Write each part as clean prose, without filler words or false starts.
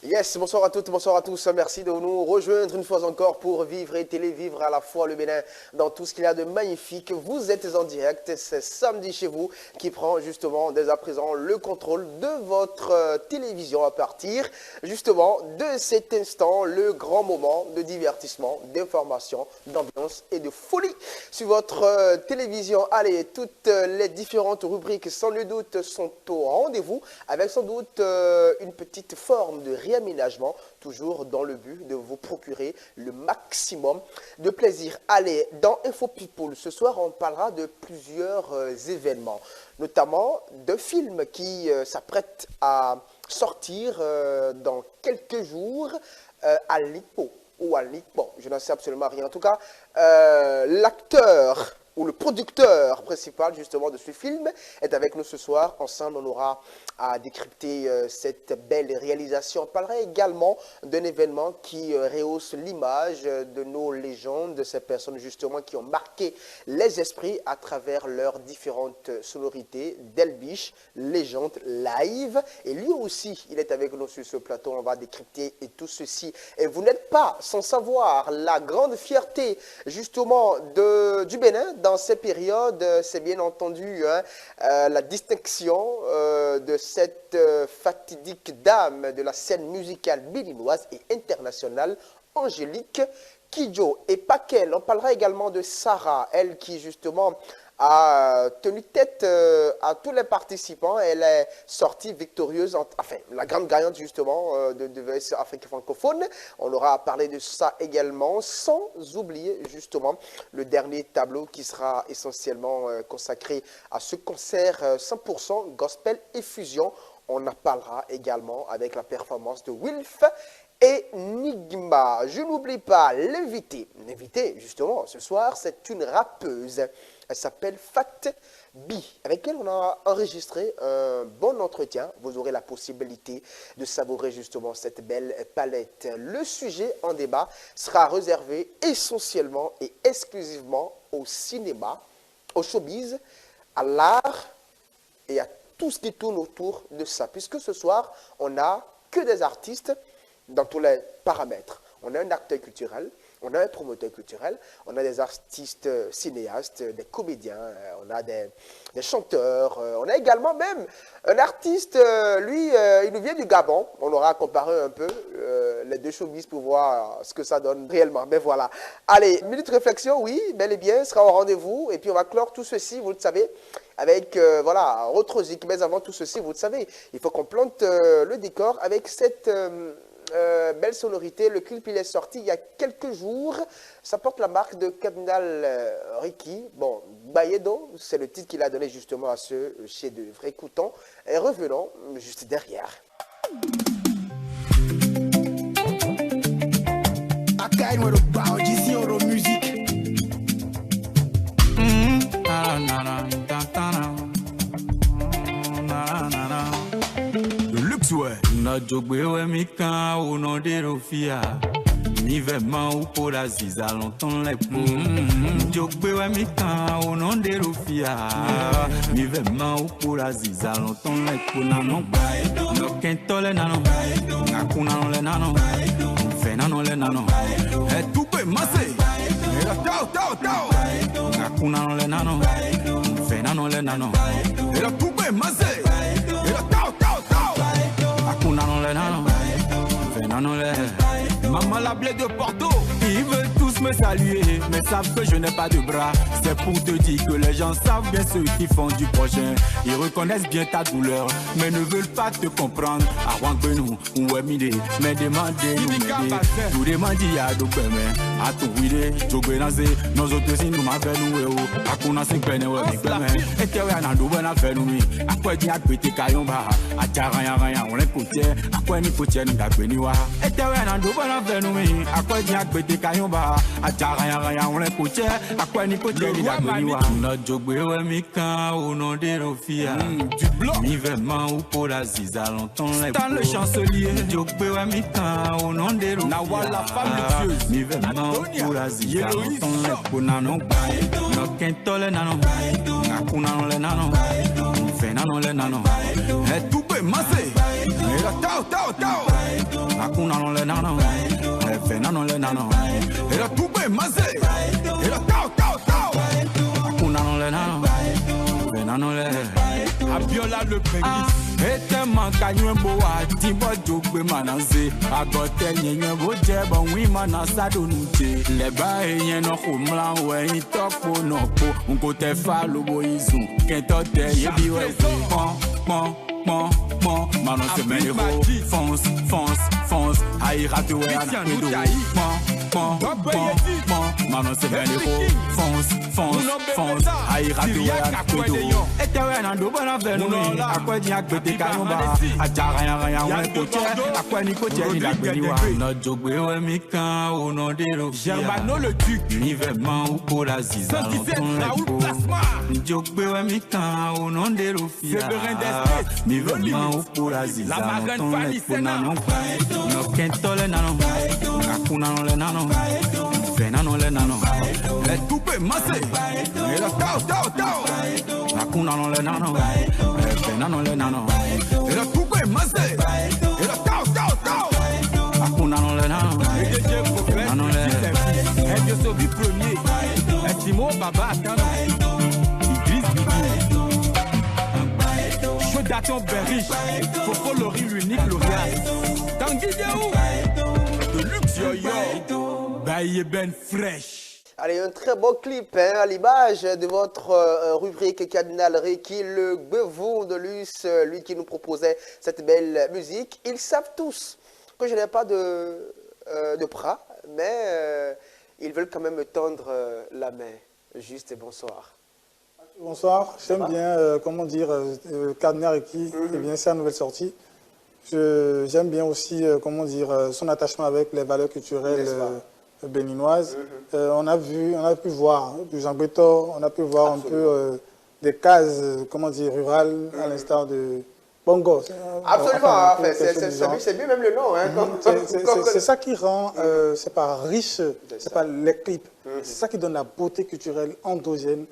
Yes, bonsoir à toutes, bonsoir à tous. Merci de nous rejoindre une fois encore pour vivre et télévivre à la fois le Bénin dans tout ce qu'il y a de magnifique. Vous êtes en direct, c'est Samedi chez vous qui prend justement dès à présent le contrôle de votre télévision à partir justement de cet instant, le grand moment de divertissement, d'information, d'ambiance et de folie sur votre télévision. Allez, toutes les différentes rubriques sans nul doute sont au rendez-vous avec sans doute une petite forme de réaménagement, toujours dans le but de vous procurer le maximum de plaisir. Allez, dans Info People, ce soir, on parlera de plusieurs événements, notamment de films qui s'apprêtent à sortir dans quelques jours à l'IPO ou à l'IPO, je n'en sais absolument rien. En tout cas, l'acteur ou le producteur principal justement de ce film est avec nous ce soir. Ensemble, on aura à décrypter cette belle réalisation. On parlera également d'un événement qui rehausse l'image de nos légendes, de ces personnes justement qui ont marqué les esprits à travers leurs différentes sonorités. Delbiche, légende live. Et lui aussi, il est avec nous sur ce plateau. On va décrypter et tout ceci. Et vous n'êtes pas sans savoir la grande fierté justement du Bénin dans ces périodes. C'est bien entendu la distinction de cette fatidique dame de la scène musicale béninoise et internationale, Angélique Kidjo. Et pas qu'elle, on parlera également de Sarah, elle qui justement a tenu tête à tous les participants. Elle est sortie victorieuse, enfin la grande gagnante justement de VS Afrique francophone. On aura à parler de ça également, sans oublier justement le dernier tableau qui sera essentiellement consacré à ce concert 100% gospel et fusion. On en parlera également avec la performance de Wilf et Nigma. Je n'oublie pas l'invité. L'invité, justement, ce soir, c'est une rappeuse. Elle s'appelle Fat B, avec elle on a enregistré un bon entretien. Vous aurez la possibilité de savourer justement cette belle palette. Le sujet en débat sera réservé essentiellement et exclusivement au cinéma, au showbiz, à l'art et à tout ce qui tourne autour de ça. Puisque ce soir, on n'a que des artistes dans tous les paramètres. On a un acteur culturel, on a un promoteur culturel, on a des artistes cinéastes, des comédiens, on a des chanteurs, on a également même un artiste, lui, il nous vient du Gabon. On aura comparé un peu les deux showbiz pour voir ce que ça donne réellement. Mais voilà. Allez, minute réflexion, oui, bel et bien, sera au rendez-vous. Et puis on va clore tout ceci, vous le savez, avec, voilà, autre zik. Mais avant tout ceci, vous le savez, il faut qu'on plante le décor avec cette belle sonorité. Le clip il est sorti il y a quelques jours. Ça porte la marque de Cardinal Ricky. Bon, Bayedo, c'est le titre qu'il a donné justement à ce chef-d'œuvre. Écoutons et revenons juste derrière. Na jogbe we mi kan o no de rofia mi ve ma u por aziza longtemps les po jogbe we mi kan o no de rofia mi ve ma u por aziza longtemps les po na no no kentole na no akuna no le na no fe na no le na no e tu pe mase era tao akuna no le na no fe na no le na no era tu pe mase era tao Maman la blé de Porto, ils veulent tous me saluer, mais savent que je n'ai pas de bras. C'est pour te dire que les gens savent bien ce qu'ils font du prochain. Ils reconnaissent bien ta douleur, mais ne veulent pas te comprendre. Avant que nous, ou mide, mais demandez nous tout demandez à d'autres mais à tout wider, joguenaze, nos autres si nous m'avons nous à connaître peine ou et que on a double affaire nous. À quoi dire que tu kayomba, à tiara on est côté, à quoi ni côté nous d'abeniwa. Et que on a double affaire nous, à quoi dire que tu kayomba, à tiara on est côté, à quoi ni côté nous d'abeniwa. Notre jogbe ouais mi kan au nom de Rofia, du bloc, mi vraiment ou pour la ziza longtemps les. Dans le chancelier, jogbe ouais mi kan au nom de Rofia. Nawal la femme luxueuse, mi vraiment pour la ziza longtemps les. Bonano, no kentole nano, akuna no le nano, fe nano le nano. Et tout peut masser, mais la tao. mazé. Et le tao, tao, tao. Kuna non le nano. Vena non le. Abiola le prémisse. Ete mankanyo boa timbo jogbe mananze agote nyenye boje bon wi manasa donuje leba eyen no khumla we itoko no po unko te fa lobo izu kento te yebi we pon manon se menero fonce aïe rate we anakido pon manon se menero fonce aïe rate we anakido ete we na do bona venu akwedi agbete kayomba ajara yan koche akwani koche ni dagbeni wa no jogbe we mi kan o no dero Germano le duc ni vraiment ou pour la ziza Raoul Plasma jogbe we mi kan o no dero fia mi vraiment ou pour la ziza la marraine Fanny Sena no kentole nano akuna no le nano fena no le nano le tupe mase et le tao akuna no le nano fena no le nano et le tupe mase et le tao akuna no le nano fena no le et Dieu sauve premier et Timo Baba attend Idriss Bibi Daton Berriche, Fofo Lori l'unique L'Oréal Tanguy de luxe yo Baye Ben Fresh. Allez, un très beau clip hein, à l'image de votre rubrique Cardinal Reiki, le Bevou de Luce, lui qui nous proposait cette belle musique. Ils savent tous que je n'ai pas de bras, mais ils veulent quand même me tendre la main. Juste et bonsoir. Bonsoir, j'aime bien, comment dire, Cardinal Reiki, c'est bien sa nouvelle sortie. J'aime bien aussi, comment dire, son attachement avec les valeurs culturelles béninoises. On a pu voir du Jean Bétor, on a pu voir un peu des cases, comment dire, rurales, à l'instar de Bongo. Absolument, enfin, c'est bien même le nom. Hein, c'est ça qui rend, c'est pas riche, c'est pas les clips. C'est ça qui donne la beauté culturelle endogène,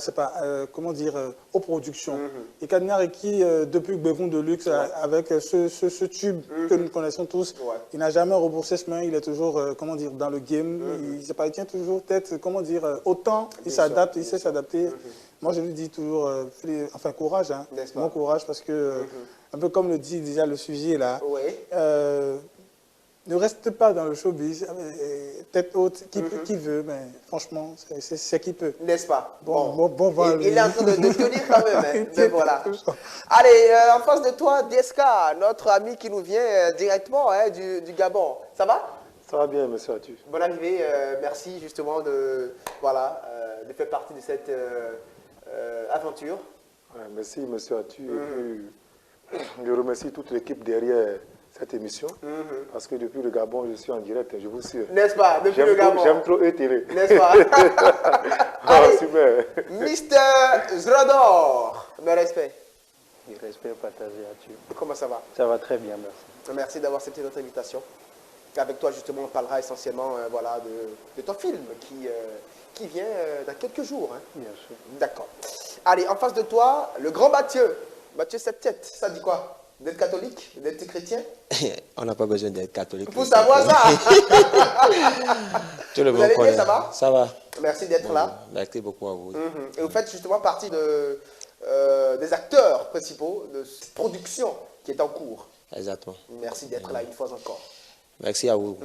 c'est pas, comment dire, aux productions. Et Cardinal Reiki, depuis Bevon de Luxe, avec ce tube que nous connaissons tous, il n'a jamais rebroussé chemin, il est toujours, comment dire, dans le game, il tient toujours tête, comment dire, autant il s'adapte, il sait s'adapter. Moi, je lui dis toujours, enfin, courage, hein, bon courage, parce que, un peu comme le dit déjà le sujet là, ne reste pas dans le showbiz, tête haute, qui veut, mais franchement, c'est qui peut. N'est-ce pas? Bon, il est en train de tenir quand même, hein. Mais voilà. Allez, en face de toi, Deska, notre ami qui nous vient directement hein, du Gabon. Ça va? Ça va bien, monsieur Atu. Bonne arrivée, merci justement de faire partie de cette aventure. Ouais, merci, monsieur Atu. Et puis, je remercie toute l'équipe derrière cette émission, parce que depuis le Gabon, je suis en direct, je vous suis. N'est-ce pas? Depuis le Gabon. J'aime trop ETV. N'est-ce pas? Allez, super. Mr. Zrador, mes respects. Du respect partagé à tu. Comment ça va? Ça va très bien, merci. Merci d'avoir accepté notre invitation. Avec toi, justement, on parlera essentiellement voilà, de ton film qui vient dans quelques jours. Hein. Bien sûr. D'accord. Allez, en face de toi, le grand Mathieu. Mathieu Septiette, ça dit quoi? D'être catholique? D'être chrétien? On n'a pas besoin d'être catholique. Pour savoir ça. Tout le vous monde allez connaît. bien, ça va? Ça va. Merci d'être là. Merci beaucoup à vous. Et vous faites justement partie des acteurs principaux de cette production qui est en cours. Exactement. Merci d'être là une fois encore. Merci à vous.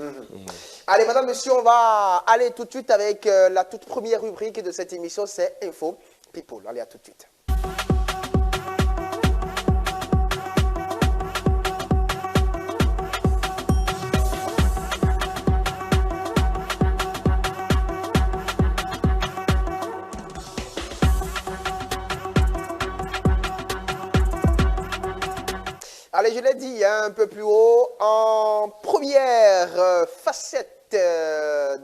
Allez, madame, monsieur, on va aller tout de suite avec la toute première rubrique de cette émission, c'est Info People. Allez, à tout de suite. Allez, je l'ai dit hein, un peu plus haut, en première facette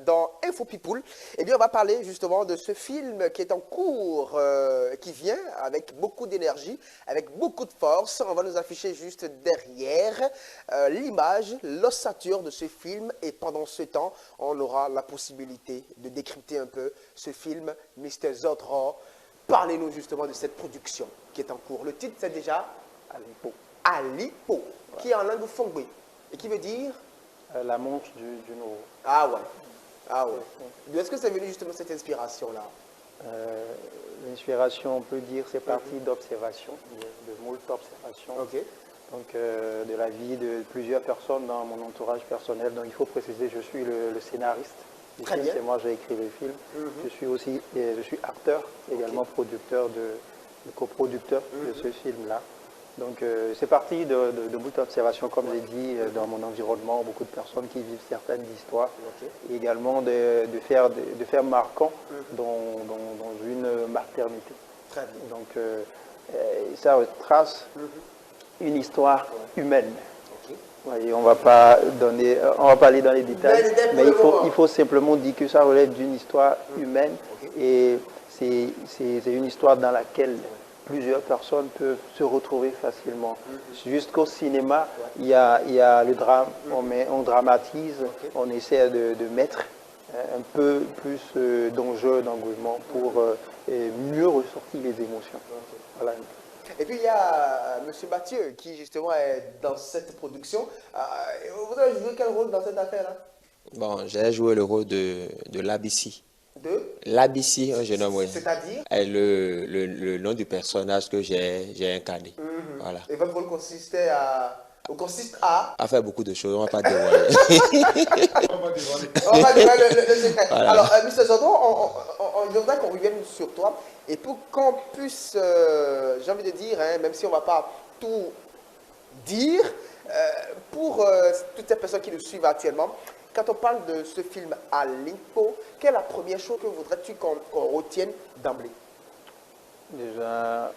dans Info People, eh bien, on va parler justement de ce film qui est en cours, qui vient avec beaucoup d'énergie, avec beaucoup de force. On va nous afficher juste derrière l'image, l'ossature de ce film. Et pendant ce temps, on aura la possibilité de décrypter un peu ce film, Mr. Zodro. Parlez-nous justement de cette production qui est en cours. Le titre, c'est déjà Alipo. Alipo, qui est en langue fongbe et qui veut dire la montre du Noro. Ah ouais. Ah ouais. D'où est-ce que c'est venu justement cette inspiration-là? L'inspiration, on peut dire, c'est parti d'observations, de moult observations. Ok. Donc, de la vie de plusieurs personnes dans mon entourage personnel. Donc, il faut préciser, je suis le scénariste du Très film. bien. C'est moi, j'ai écrit le film. Je suis aussi, je suis acteur, également producteur, coproducteur de ce film-là. Donc, c'est parti de beaucoup d'observations, comme j'ai dit, dans mon environnement, beaucoup de personnes qui vivent certaines histoires. Et également de faire marquant dans une maternité. Très bien. Donc, ça retrace une histoire humaine. Et on ne va pas aller dans les détails, mais il faut simplement dire que ça relève d'une histoire humaine et c'est une histoire dans laquelle plusieurs personnes peuvent se retrouver facilement. Jusqu'au cinéma, il y a le drame, on dramatise, on essaie de mettre un peu plus d'enjeux, d'engouement pour mieux ressortir les émotions. Voilà. Et puis il y a M. Mathieu qui justement est dans cette production. Vous avez joué quel rôle dans cette affaire-là? Bon, j'ai joué le rôle de l'Abissi. De L'Abissi, un jeune homme, oui. C'est-à-dire? Est le nom du personnage que j'ai incarné. Voilà. Et votre rôle consiste à... À faire beaucoup de choses, on ne va pas dévoiler. On va dévoiler le secret. Voilà. Alors, M. Zandon, on voudrait qu'on revienne sur toi. Et pour qu'on puisse, j'ai envie de dire, hein, même si on ne va pas tout dire, pour toutes ces personnes qui nous suivent actuellement, quand on parle de ce film Alinpo, quelle est la première chose que voudrais-tu qu'on retienne d'emblée? Déjà,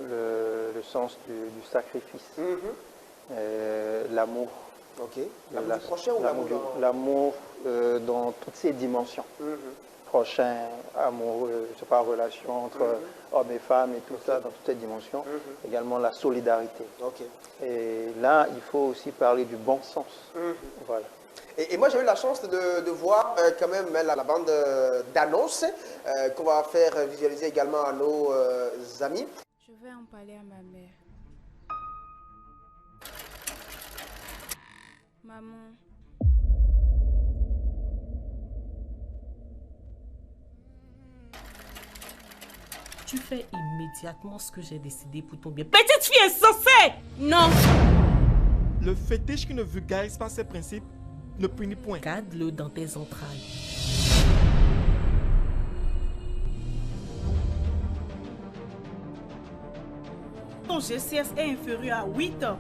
le sens du sacrifice, l'amour. Ok. L'amour du prochain ou l'amour dans toutes ses dimensions. Prochain, amoureux, je sais pas, relation entre hommes et femmes et tout ça, dans toutes ces dimensions. Également la solidarité. Et là, il faut aussi parler du bon sens. Voilà. Et moi, j'ai eu la chance de voir quand même la bande d'annonces qu'on va faire visualiser également à nos amis. Je vais en parler à ma mère. Maman. Tu fais immédiatement ce que j'ai décidé pour ton bien. Petite fille insensée! Non! Le fétiche qui ne vulgarise pas ses principes ne punit point. Garde-le dans tes entrailles. Ton GCS est inférieur à 8 ans.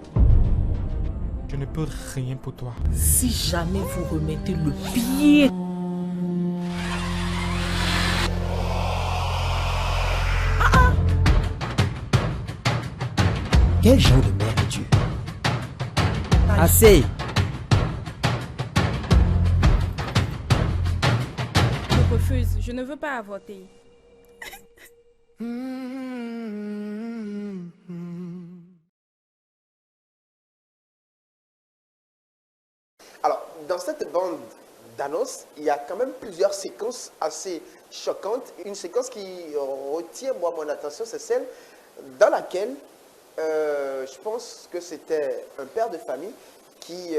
Je ne peux rien pour toi. Si jamais vous remettez le pied... Quel genre de mère es-tu? Assez! Je refuse, je ne veux pas avorter. Alors, dans cette bande d'annonces, il y a quand même plusieurs séquences assez choquantes. Une séquence qui retient moi mon attention, c'est celle dans laquelle je pense que c'était un père de famille qui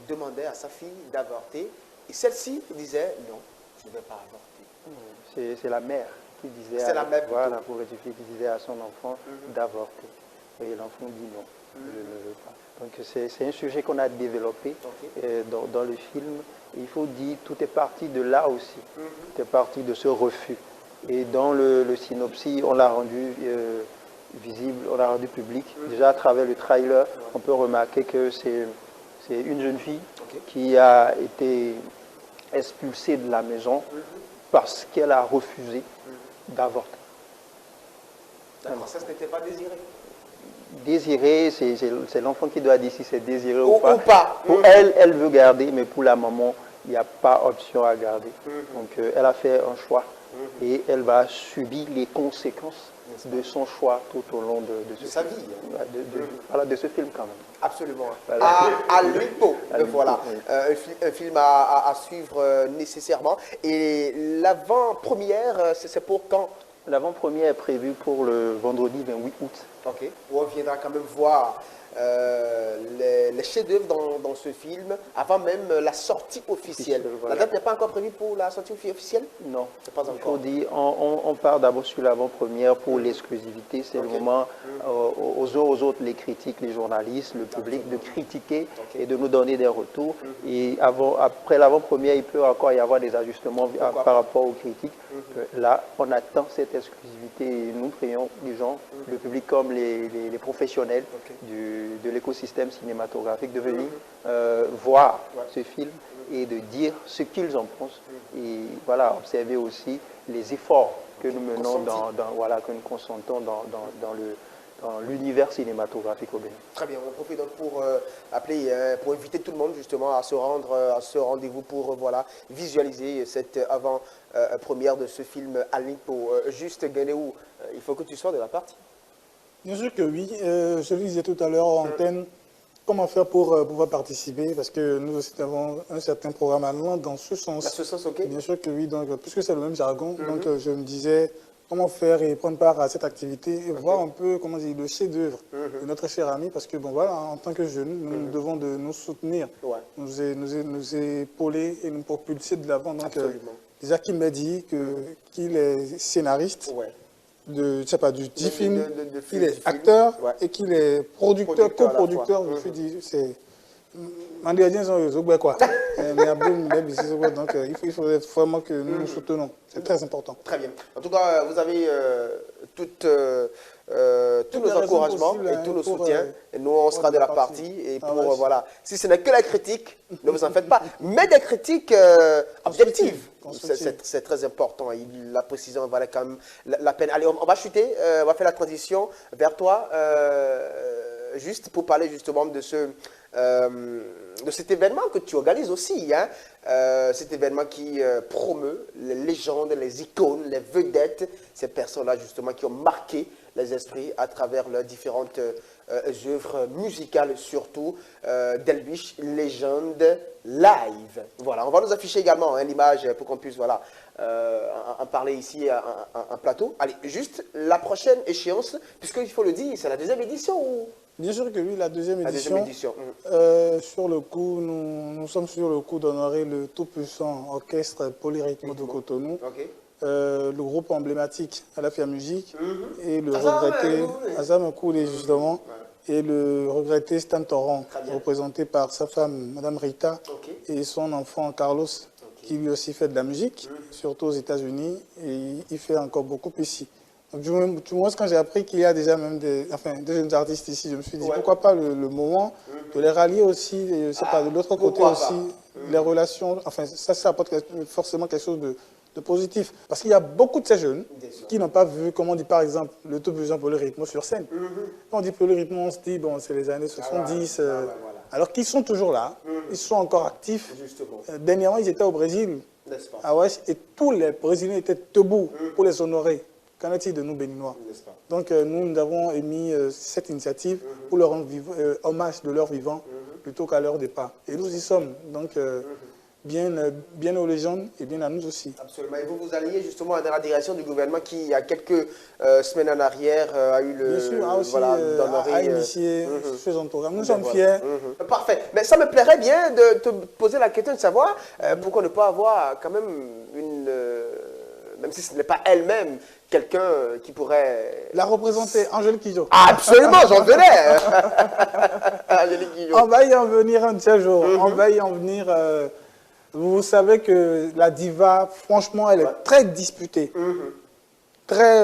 demandait à sa fille d'avorter. Et celle-ci disait non, je ne vais pas avorter. C'est la mère qui disait, voilà, pour rectifier, qui disait à son enfant d'avorter. Et l'enfant dit non, je ne veux pas. Donc c'est un sujet qu'on a développé dans le film. Et il faut dire, tout est parti de là aussi. Tout est parti de ce refus. Et dans le synopsis, on l'a rendu visible, on l'a rendu public. Déjà à travers le trailer, on peut remarquer que c'est une jeune fille qui a été expulsée de la maison parce qu'elle a refusé d'avorter. La grossesse n'était pas désirée. Désirée, c'est l'enfant qui doit dire si c'est désiré ou pas. Pour elle, elle veut garder, mais pour la maman, il n'y a pas option à garder. Donc elle a fait un choix et elle va subir les conséquences de son choix tout au long de sa vie. Voilà, de ce film quand même. Absolument. Voilà. Alinpo, voilà. Un film à suivre nécessairement. Et l'avant-première, c'est pour quand? L'avant-première est prévue pour le vendredi 28 août. Ok. Où on viendra quand même voir les les chefs-d'œuvre dans ce film avant même la sortie officielle. Voilà. La date n'est pas encore prévue pour la sortie officielle? Non, c'est pas encore. Il faut dire, on part d'abord sur l'avant-première pour l'exclusivité. C'est le moment aux autres, les critiques, les journalistes, le public, de critiquer et de nous donner des retours. Et après l'avant-première, il peut encore y avoir des ajustements par rapport aux critiques. Là, on attend cette exclusivité et nous prions les gens, le public comme les professionnels de l'écosystème cinématographique de venir voir ce film et de dire ce qu'ils en pensent. Et voilà, observer aussi les efforts que nous menons, que nous consentons dans l'univers cinématographique au Bénin. Très bien, on profite donc pour pour inviter tout le monde justement à se rendre à ce rendez-vous pour visualiser cette avant-première de ce film Alinpo. Juste, Guénéou, il faut que tu sois de la partie. Bien sûr que oui. Je le disais tout à l'heure en antenne, comment faire pour pouvoir participer, parce que nous aussi avons un certain programme allant dans ce sens. Dans ce sens, ok. Bien sûr que oui, donc, puisque c'est le même jargon, donc je me disais comment faire et prendre part à cette activité et voir un peu, comment dire, le chef-d'œuvre de notre cher ami, parce que bon voilà, en tant que jeunes, nous devons de nous soutenir, nous épauler et nous propulser de l'avant. Donc déjà qu'il m'a dit qu'il est scénariste. Je sais pas, du film, qu'il est acteur et qu'il est producteur, coproducteur. Je me suis dit, c'est... Donc il faudrait vraiment que nous nous soutenons. C'est très important. Très bien. En tout cas, vous avez tous nos encouragements et tous nos soutiens. Et nous, on sera de la partie. Et pour, voilà, si ce n'est que la critique, ne vous en faites pas. Mais des critiques objectives. C'est très important. La précision valait quand même la peine. Allez, on va chuter. On va faire la transition vers toi. Juste pour parler justement de cet événement que tu organises aussi, hein, cet événement qui promeut les légendes, les icônes, les vedettes, ces personnes-là justement qui ont marqué les esprits à travers leurs différentes œuvres musicales, surtout d'Elbish Légende Live. Voilà, on va nous afficher également l'image pour qu'on puisse en parler ici en plateau. Allez, juste la prochaine échéance, puisqu'il faut le dire, c'est la deuxième édition ou... Bien sûr que oui, la deuxième édition. Sur le coup, nous sommes sur le coup d'honorer le tout-puissant orchestre Polyrythme de Cotonou, le groupe emblématique Alafia Musique et le regretté Azam Koulé justement, et le regretté Stan Torrent, représenté par sa femme, Madame Rita, et son enfant Carlos, qui lui aussi fait de la musique, surtout aux États-Unis, et il fait encore beaucoup ici. Donc, du moins, quand j'ai appris qu'il y a déjà même des jeunes artistes ici, je me suis dit, pourquoi pas le moment de les rallier aussi, et, de l'autre côté aussi, les relations, ça apporte forcément quelque chose de positif. Parce qu'il y a beaucoup de ces jeunes qui n'ont pas vu, comme on dit par exemple, le tout-puissant Polyrythme sur scène. Quand on dit Polyrythme, on se dit, bon, c'est les années 70, alors qu'ils sont toujours là, ils sont encore actifs. Dernièrement, ils étaient au Brésil, et tous les Brésiliens étaient debout pour les honorer. Qu'en est-il de nous, Béninois? Donc, nous avons émis cette initiative pour leur rendre hommage de leur vivant plutôt qu'à leur départ. Et nous y sommes. Donc, bien aux légendes et bien à nous aussi. Absolument. Et vous alliez justement dans la direction du gouvernement qui, il y a quelques semaines en arrière, a eu le... Bien sûr, a initié ce genre de programme. Nous sommes fiers. Parfait. Mais ça me plairait bien de te poser la question de savoir pourquoi ne pas avoir quand même une... même si ce n'est pas elle-même, quelqu'un qui pourrait... La représenter, Angélique Kidjo. Absolument, j'en venais. Angélique Kidjo. On va y en venir un de ces jours. On va y en venir... vous savez que la diva, franchement, elle est très disputée. Très...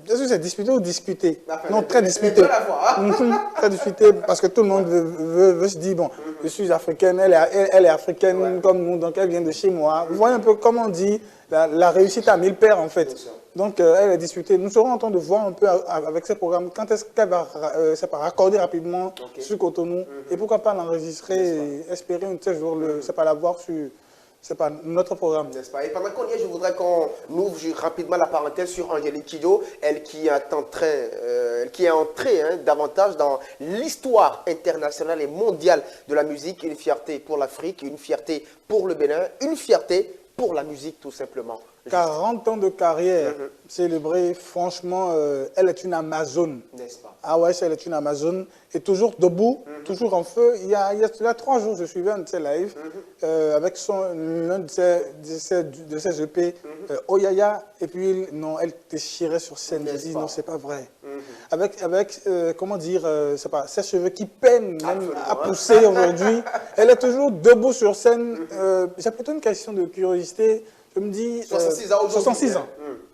est-ce que c'est disputé ou discuté? Non, très disputé. Très disputé parce que tout le monde veut se dire, bon, je suis africaine, elle est africaine comme nous, donc elle vient de chez moi. Vous voyez un peu comment on dit la réussite à 1000 paires, en fait. Donc, elle est disputée. Nous serons en train de voir un peu avec ces programmes quand est-ce qu'elle va raccorder rapidement sur Cotonou et pourquoi pas l'enregistrer et espérer un tel jour la voir sur... C'est pas notre programme. N'est-ce pas? Et pendant qu'on y est, je voudrais qu'on ouvre rapidement la parenthèse sur Angélique Kidjo, elle qui est entrée davantage dans l'histoire internationale et mondiale de la musique, une fierté pour l'Afrique, une fierté pour le Bénin, une fierté pour la musique, tout simplement. 40 ans de carrière célébrée, franchement, elle est une Amazone. N'est-ce pas? Ah ouais, elle est une Amazone. Et toujours debout, toujours en feu. Il y a 3 jours, je suivais un de ses lives avec l'un de ses EP, Oyaya. Et puis, non, elle déchirait sur scène. Je dis, non, c'est pas vrai. Avec comment dire, c'est pas, ses cheveux qui peinent même à pousser aujourd'hui. Elle est toujours debout sur scène. J'ai plutôt une question de curiosité. Je me dis... 66 ans aujourd'hui. 66 ans.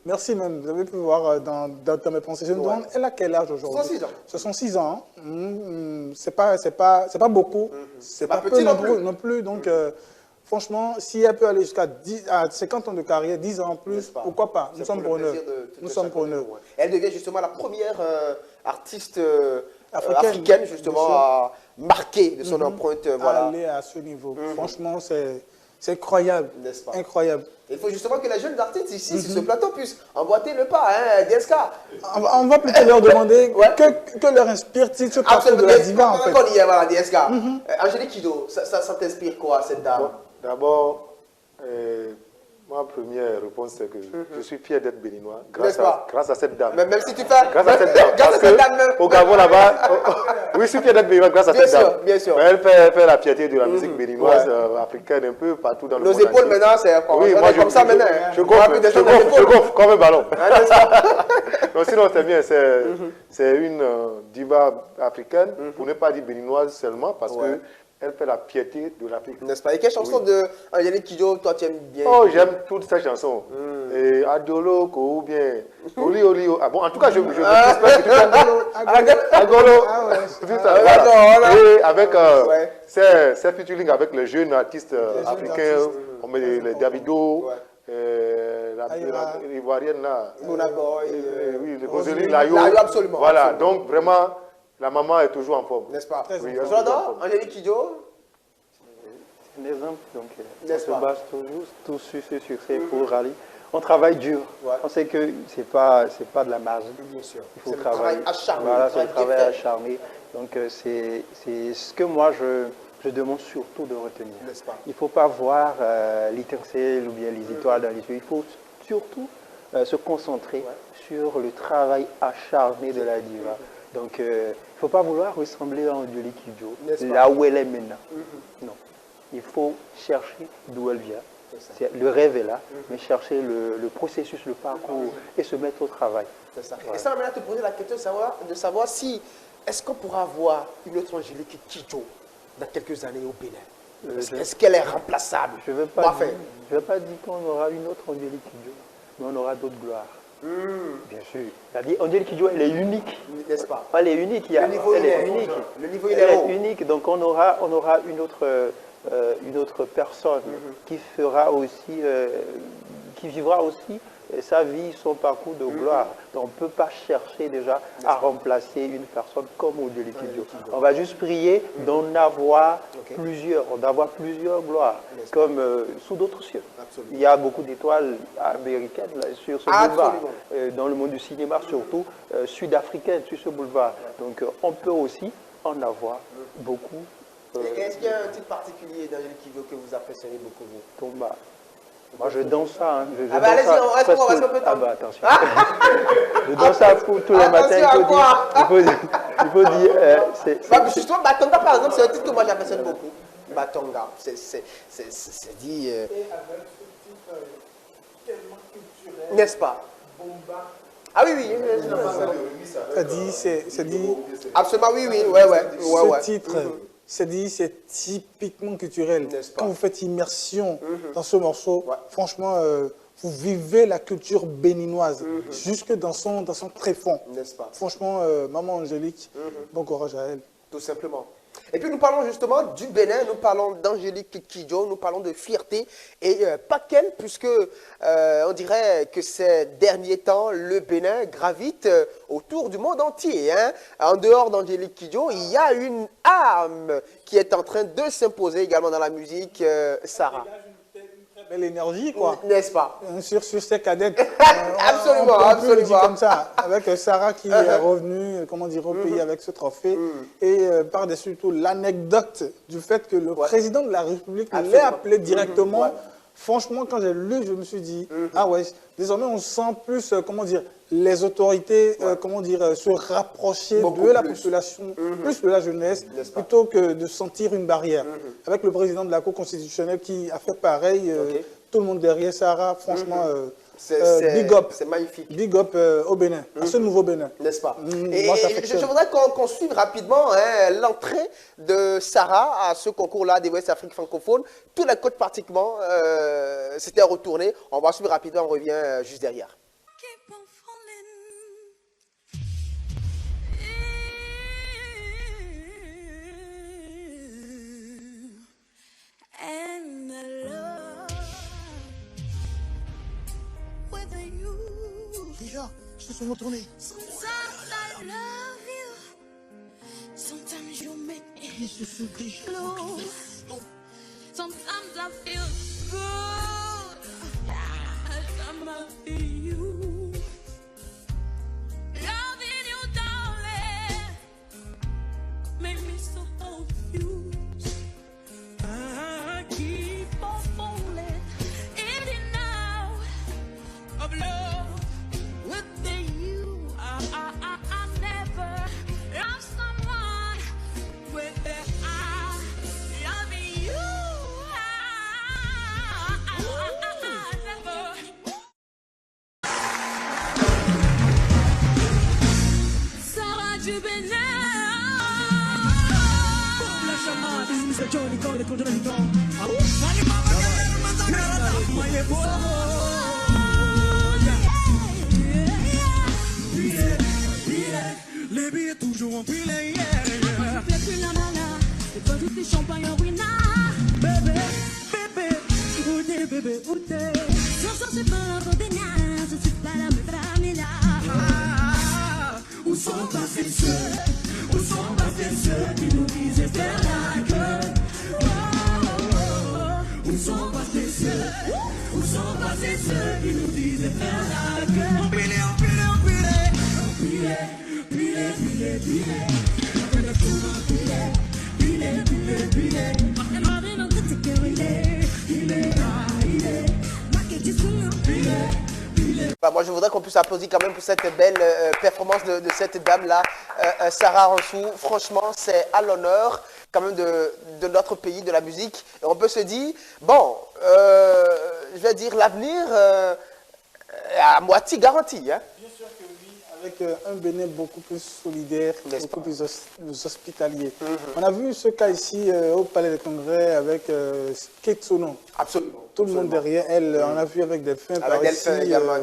Merci même, vous avez pu voir dans mes pensées. Je me demande, elle a quel âge aujourd'hui? 66 ans. 66 ans. C'est pas beaucoup. C'est pas petit non plus. Donc, franchement, si elle peut aller jusqu'à 50 ans de carrière, 10 ans en plus, pourquoi pas? Nous sommes preneurs. Nous sommes preneurs. Elle devient justement la première artiste africaine, justement, à marquer de son empreinte. Voilà. Aller à ce niveau. Franchement, c'est incroyable. N'est-ce pas? Incroyable. Il faut justement que les jeunes artistes ici, sur ce plateau, puissent emboîter le pas, hein, DSK. On va plutôt leur demander que leur inspire-t-il ce parcours de la diva, en fait. Quand on y est, voilà, DSK. Angélique Kidjo, ça t'inspire quoi, cette dame? D'abord, ma première réponse, c'est que je suis fier d'être béninois grâce à cette dame. Même si tu fais... Grâce à cette dame. Parce qu'au Gabon, là-bas, oui, je suis fier d'être béninois grâce à cette dame. Bien sûr. Mais elle fait la fierté de la musique béninoise, africaine, un peu partout dans le monde. Nos épaules maintenant, c'est oui, moi, comme ça maintenant. Je gonfle comme un ballon. Non, sinon, c'est bien. C'est une diva africaine, pour ne pas dire béninoise seulement, parce que elle fait la fierté de l'Afrique. N'est-ce pas? Et quelle chanson de Angélique Kidjo, toi, tu aimes bien? Oh, j'aime toutes ces chansons. Et Adolo, ou bien Oli Oli. Ah bon, en tout cas, je j'espère que tu aimes Agolo. Et avec ces featuring avec les jeunes artistes africains, on met les Davido, l'Ivoirienne là. Oui, les Rosely Layo. Absolument. Voilà, donc vraiment. La maman est toujours en forme. N'est-ce pas? Oui, Jordan, Angélique Kidjo. C'est un exemple, donc on se base toujours tout sur ce succès pour rallye. On travaille dur. On sait que c'est pas de la magie. Bien sûr. Il faut travailler. Acharné. Voilà, c'est un travail acharné. Donc c'est ce que moi je demande surtout de retenir. Il ne faut pas voir l'étincelle ou bien les étoiles dans les yeux. Il faut surtout se concentrer sur le travail acharné de la diva. Donc, il ne faut pas vouloir ressembler à Angélique Kidjo, là où elle est maintenant. Non. Il faut chercher d'où elle vient. Le rêve est là, mais chercher le processus, le parcours et se mettre au travail. C'est ça. Et ça m'amène à te poser la question de savoir si, est-ce qu'on pourra avoir une autre Angélique Kidjo dans quelques années au Bénin? Est-ce qu'elle est remplaçable? Je ne veux pas dire qu'on aura une autre Angélique Kidjo, mais on aura d'autres gloires. Bien sûr. Angélique Kidjo, elle est unique. N'est-ce pas? Elle est unique. Elle est unique. Le niveau, il est unique. Donc on aura une autre personne qui fera aussi, qui vivra aussi sa vie, son parcours de gloire. Donc on ne peut pas chercher déjà à remplacer une personne comme Angélique Kidjo. On va juste prier d'en avoir plusieurs, gloires, comme sous d'autres cieux. Absolument. Il y a beaucoup d'étoiles américaines là, sur ce boulevard, dans le monde du cinéma surtout, sud-africaines sur ce boulevard. Donc on peut aussi en avoir beaucoup. Est-ce qu'il y a un titre particulier d'Angélique Kidjo que vous appréciez beaucoup, vous? Tomba. Moi, je danse ça. Hein. Allez-y, on reste un peu de temps. Attention. Je danse ça tous les matins. Il faut dire... Justement, Batonga, par exemple, c'est un titre que moi j'apprécie beaucoup. Batonga, c'est dit... Et avec ce titre tellement culturel... N'est-ce pas? Bomba. Ah oui, oui. C'est dit... Absolument, oui. Ce titre... C'est typiquement culturel. Quand vous faites immersion dans ce morceau, franchement, vous vivez la culture béninoise, jusque dans son tréfonds. N'est-ce pas? Franchement, maman Angélique, bon courage à elle. Tout simplement. Et puis nous parlons justement du Bénin, nous parlons d'Angélique Kidjo, nous parlons de fierté et pas qu'elle, puisque on dirait que ces derniers temps, le Bénin gravite autour du monde entier. Hein. En dehors d'Angélique Kidjo, il y a une âme qui est en train de s'imposer également dans la musique, Sarah. Belle énergie, quoi. N'est-ce pas? Sur ces cadettes. Absolument. Dire comme ça, avec Sarah qui est revenue, comment dire, au pays avec ce trophée. Et par-dessus tout, l'anecdote du fait que le président de la République l'ait appelé directement Franchement, quand j'ai lu, je me suis dit, ah ouais, désormais on sent plus, comment dire, les autorités, comment dire, se rapprocher de la population, plus de la jeunesse, plutôt que de sentir une barrière. Avec le président de la Cour constitutionnelle qui a fait pareil, tout le monde derrière Sarah, franchement, big up. C'est magnifique. Big up au Bénin, à ce nouveau Bénin. N'est-ce pas? Et je voudrais qu'on suive rapidement l'entrée de Sarah à ce concours-là des West Afrique francophones. Tous les codes pratiquement s'étaient retournés. On va suivre rapidement, on revient juste derrière. Déjà, je te suis retourné. Sometimes you make me Je suis déjà. Sometimes I feel good. Sometimes I feel you. Loving you, darling, make me so confused. I keep on falling in and out of love with you. I never lost someone with that I loving you. I never. Sarah du Bénin. La chamade, c'est Johnny Cole, le contrôle du temps. Les billets toujours empilés, Je fais plus la malade, et pas tout les champagne en ruina. bébé, bébé, où t'es, bébé, où t'es? Je suis pas la Rodéna, je suis pas la Métramina. Où sont passés ceux, où sont passés ceux qui nous disaient faire la gueule? Où sont passés ceux, où sont passés ceux qui nous disaient faire la gueule? Empilé, empilé, empilé, empilé, empilé, empilé, Bah, moi, je voudrais qu'on puisse applaudir quand même pour cette belle performance de cette dame-là, Sarah Ransou. Franchement, c'est à l'honneur quand même de notre pays, de la musique. Et on peut se dire, bon, je vais dire, l'avenir est à moitié garanti. Hein. Bien sûr que oui, avec un Bénin beaucoup plus solidaire, beaucoup plus hospitalier. On a vu ce cas ici au Palais des Congrès avec Ketsono. Absolument. Tout le monde derrière elle. On a vu avec Delphin par avec ici. Delphin également,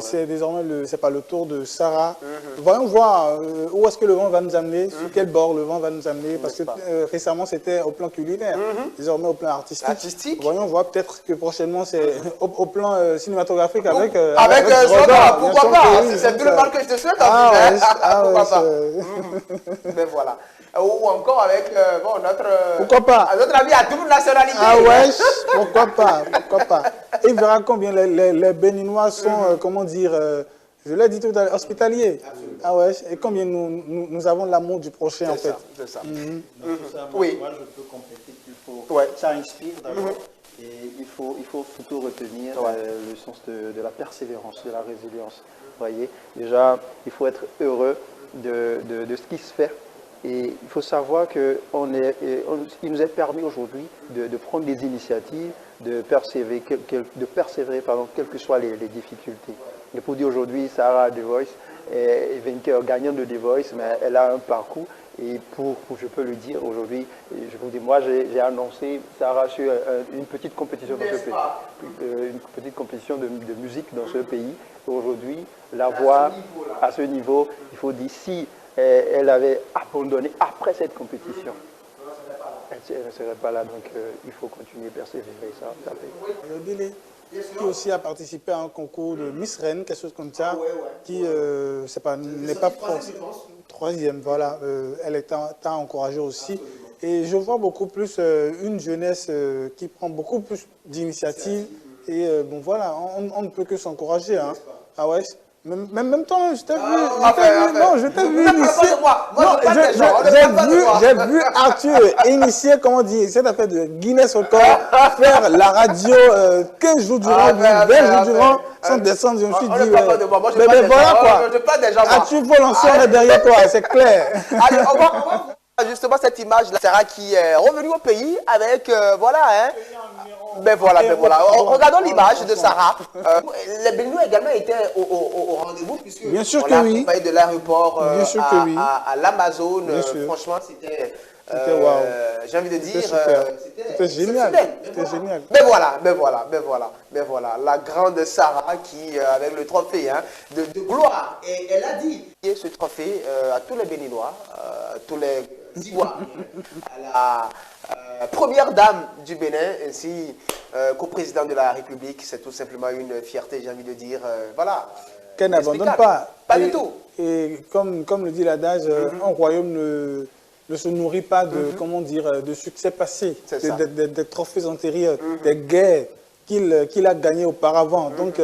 c'est désormais c'est pas le tour de Sarah. Voyons voir où est-ce que le vent va nous amener, sur quel bord le vent va nous amener, parce que récemment c'était au plan culinaire, désormais au plan artistique. Voyons voir, peut-être que prochainement c'est au plan cinématographique avec Zola, pourquoi pas? C'est tout le mal que je te souhaite. Pourquoi pas? Mais voilà. Ou encore avec notre ami à double nationalité. Ah ouais, pourquoi pas, pourquoi pas. Et il verra combien les Béninois sont, comment dire, je l'ai dit tout à l'heure, hospitaliers. Absolument. Ah ouais, et combien nous avons l'amour du prochain en fait. C'est ça. Oui. Moi je peux compléter qu'il faut, ça inspire d'abord. Et il faut surtout retenir le sens de la persévérance, de la résilience. Voyez, déjà, il faut être heureux de ce qui se fait. Et il faut savoir qu'il nous est permis aujourd'hui de prendre des initiatives, de persévérer, quelles que soient les difficultés. Et pour dire aujourd'hui, Sarah The Voice est vainqueur gagnante de The Voice, mais elle a un parcours. Et je peux le dire aujourd'hui, je vous dis, moi j'ai annoncé Sarah sur une petite compétition dans ce pays, une petite compétition de musique dans ce pays. Aujourd'hui, la voir à ce niveau, il faut dire si elle avait abandonné après cette compétition, elle ne serait pas là. Donc il faut continuer, persévérer, ça paye. Qui aussi a participé à un concours de Miss Rennes, quelque chose comme ça, qui n'est pas troisième, voilà. Elle est à encourager aussi. Et je vois beaucoup plus une jeunesse qui prend beaucoup plus d'initiatives. Et bon voilà, on ne peut que s'encourager. Hein. Ah ouais, Même temps, je t'ai vu. Non, je t'ai vu initier. J'ai vu Arthur initier, comment dire, cette affaire de Guinness Record, faire la radio 15 jours durant, 20 jours durant, sans descendre. Je me suis dit, mais voilà quoi. Arthur Volençon est derrière toi, c'est clair. Allez, on va justement cette image, Sarah qui est revenue au pays avec, voilà, hein. Ben voilà. Regardons l'image de Sarah. Les Béninois également étaient au rendez-vous puisque bien sûr on que l'a oui. accompagné de l'aéroport à l'Amazone. Franchement, c'était wow. J'ai envie de dire, c'était génial. C'était génial. Mais voilà, la grande Sarah qui, avec le trophée hein, de gloire, et elle a dit ce trophée à tous les Béninois, à tous les Ivoiriens, à la première dame du Bénin, ainsi qu'au président de la République. C'est tout simplement une fierté, j'ai envie de dire, voilà. Qu'elle n'abandonne pas. Pas du tout. Et comme le dit l'adage, un royaume ne se nourrit pas de, comment dire, de succès passés, des trophées antérieurs, des guerres qu'il a gagnées auparavant. Donc,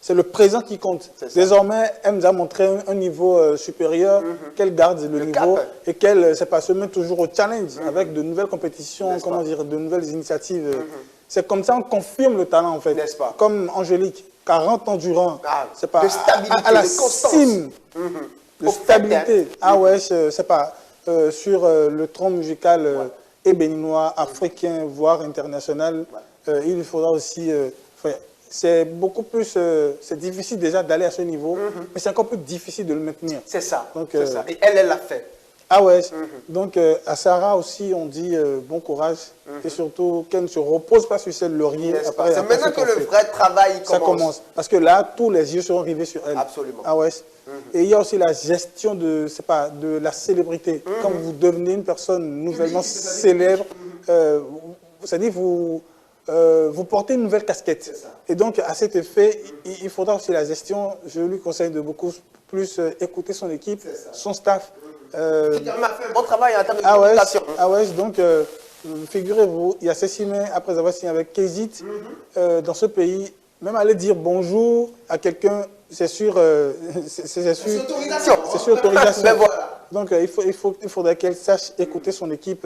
c'est le présent qui compte. Désormais, elle nous a montré un niveau supérieur, qu'elle garde le niveau et qu'elle se met toujours au challenge avec de nouvelles compétitions, comment dire, de nouvelles initiatives. C'est comme ça qu'on confirme le talent, en fait. N'est-ce pas? Comme Angélique, 40 ans durant, c'est pas de stabilité, à la de constance. cime de stabilité. Ah ouais, c'est pas sur le tronc musical et béninois, africain, voire international. Il faudra aussi... c'est beaucoup plus... c'est difficile déjà d'aller à ce niveau, mais c'est encore plus difficile de le maintenir. C'est ça. Donc, c'est ça. Et elle l'a fait. Ah ouais. Donc, à Sarah aussi, on dit bon courage. Et surtout, qu'elle ne se repose pas sur ses lauriers. C'est maintenant que le vrai travail commence. Ça commence. Parce que là, tous les yeux seront rivés sur elle. Absolument. Ah ouais. Et il y a aussi la gestion de la célébrité. Quand vous devenez une personne nouvellement célèbre, c'est-à-dire vous portez une nouvelle casquette. Et donc, à cet effet, il faudra aussi la gestion. Je lui conseille de beaucoup plus écouter son équipe, son staff. Tu as fait un bon travail en termes de communication. Ah ouais, donc figurez-vous, il y a Cécimé, après avoir signé avec Kézit, dans ce pays, même aller dire bonjour à quelqu'un, c'est sûr, c'est autorisation. C'est sur autorisation. Ben voilà. Donc il faudrait qu'elle sache écouter son équipe.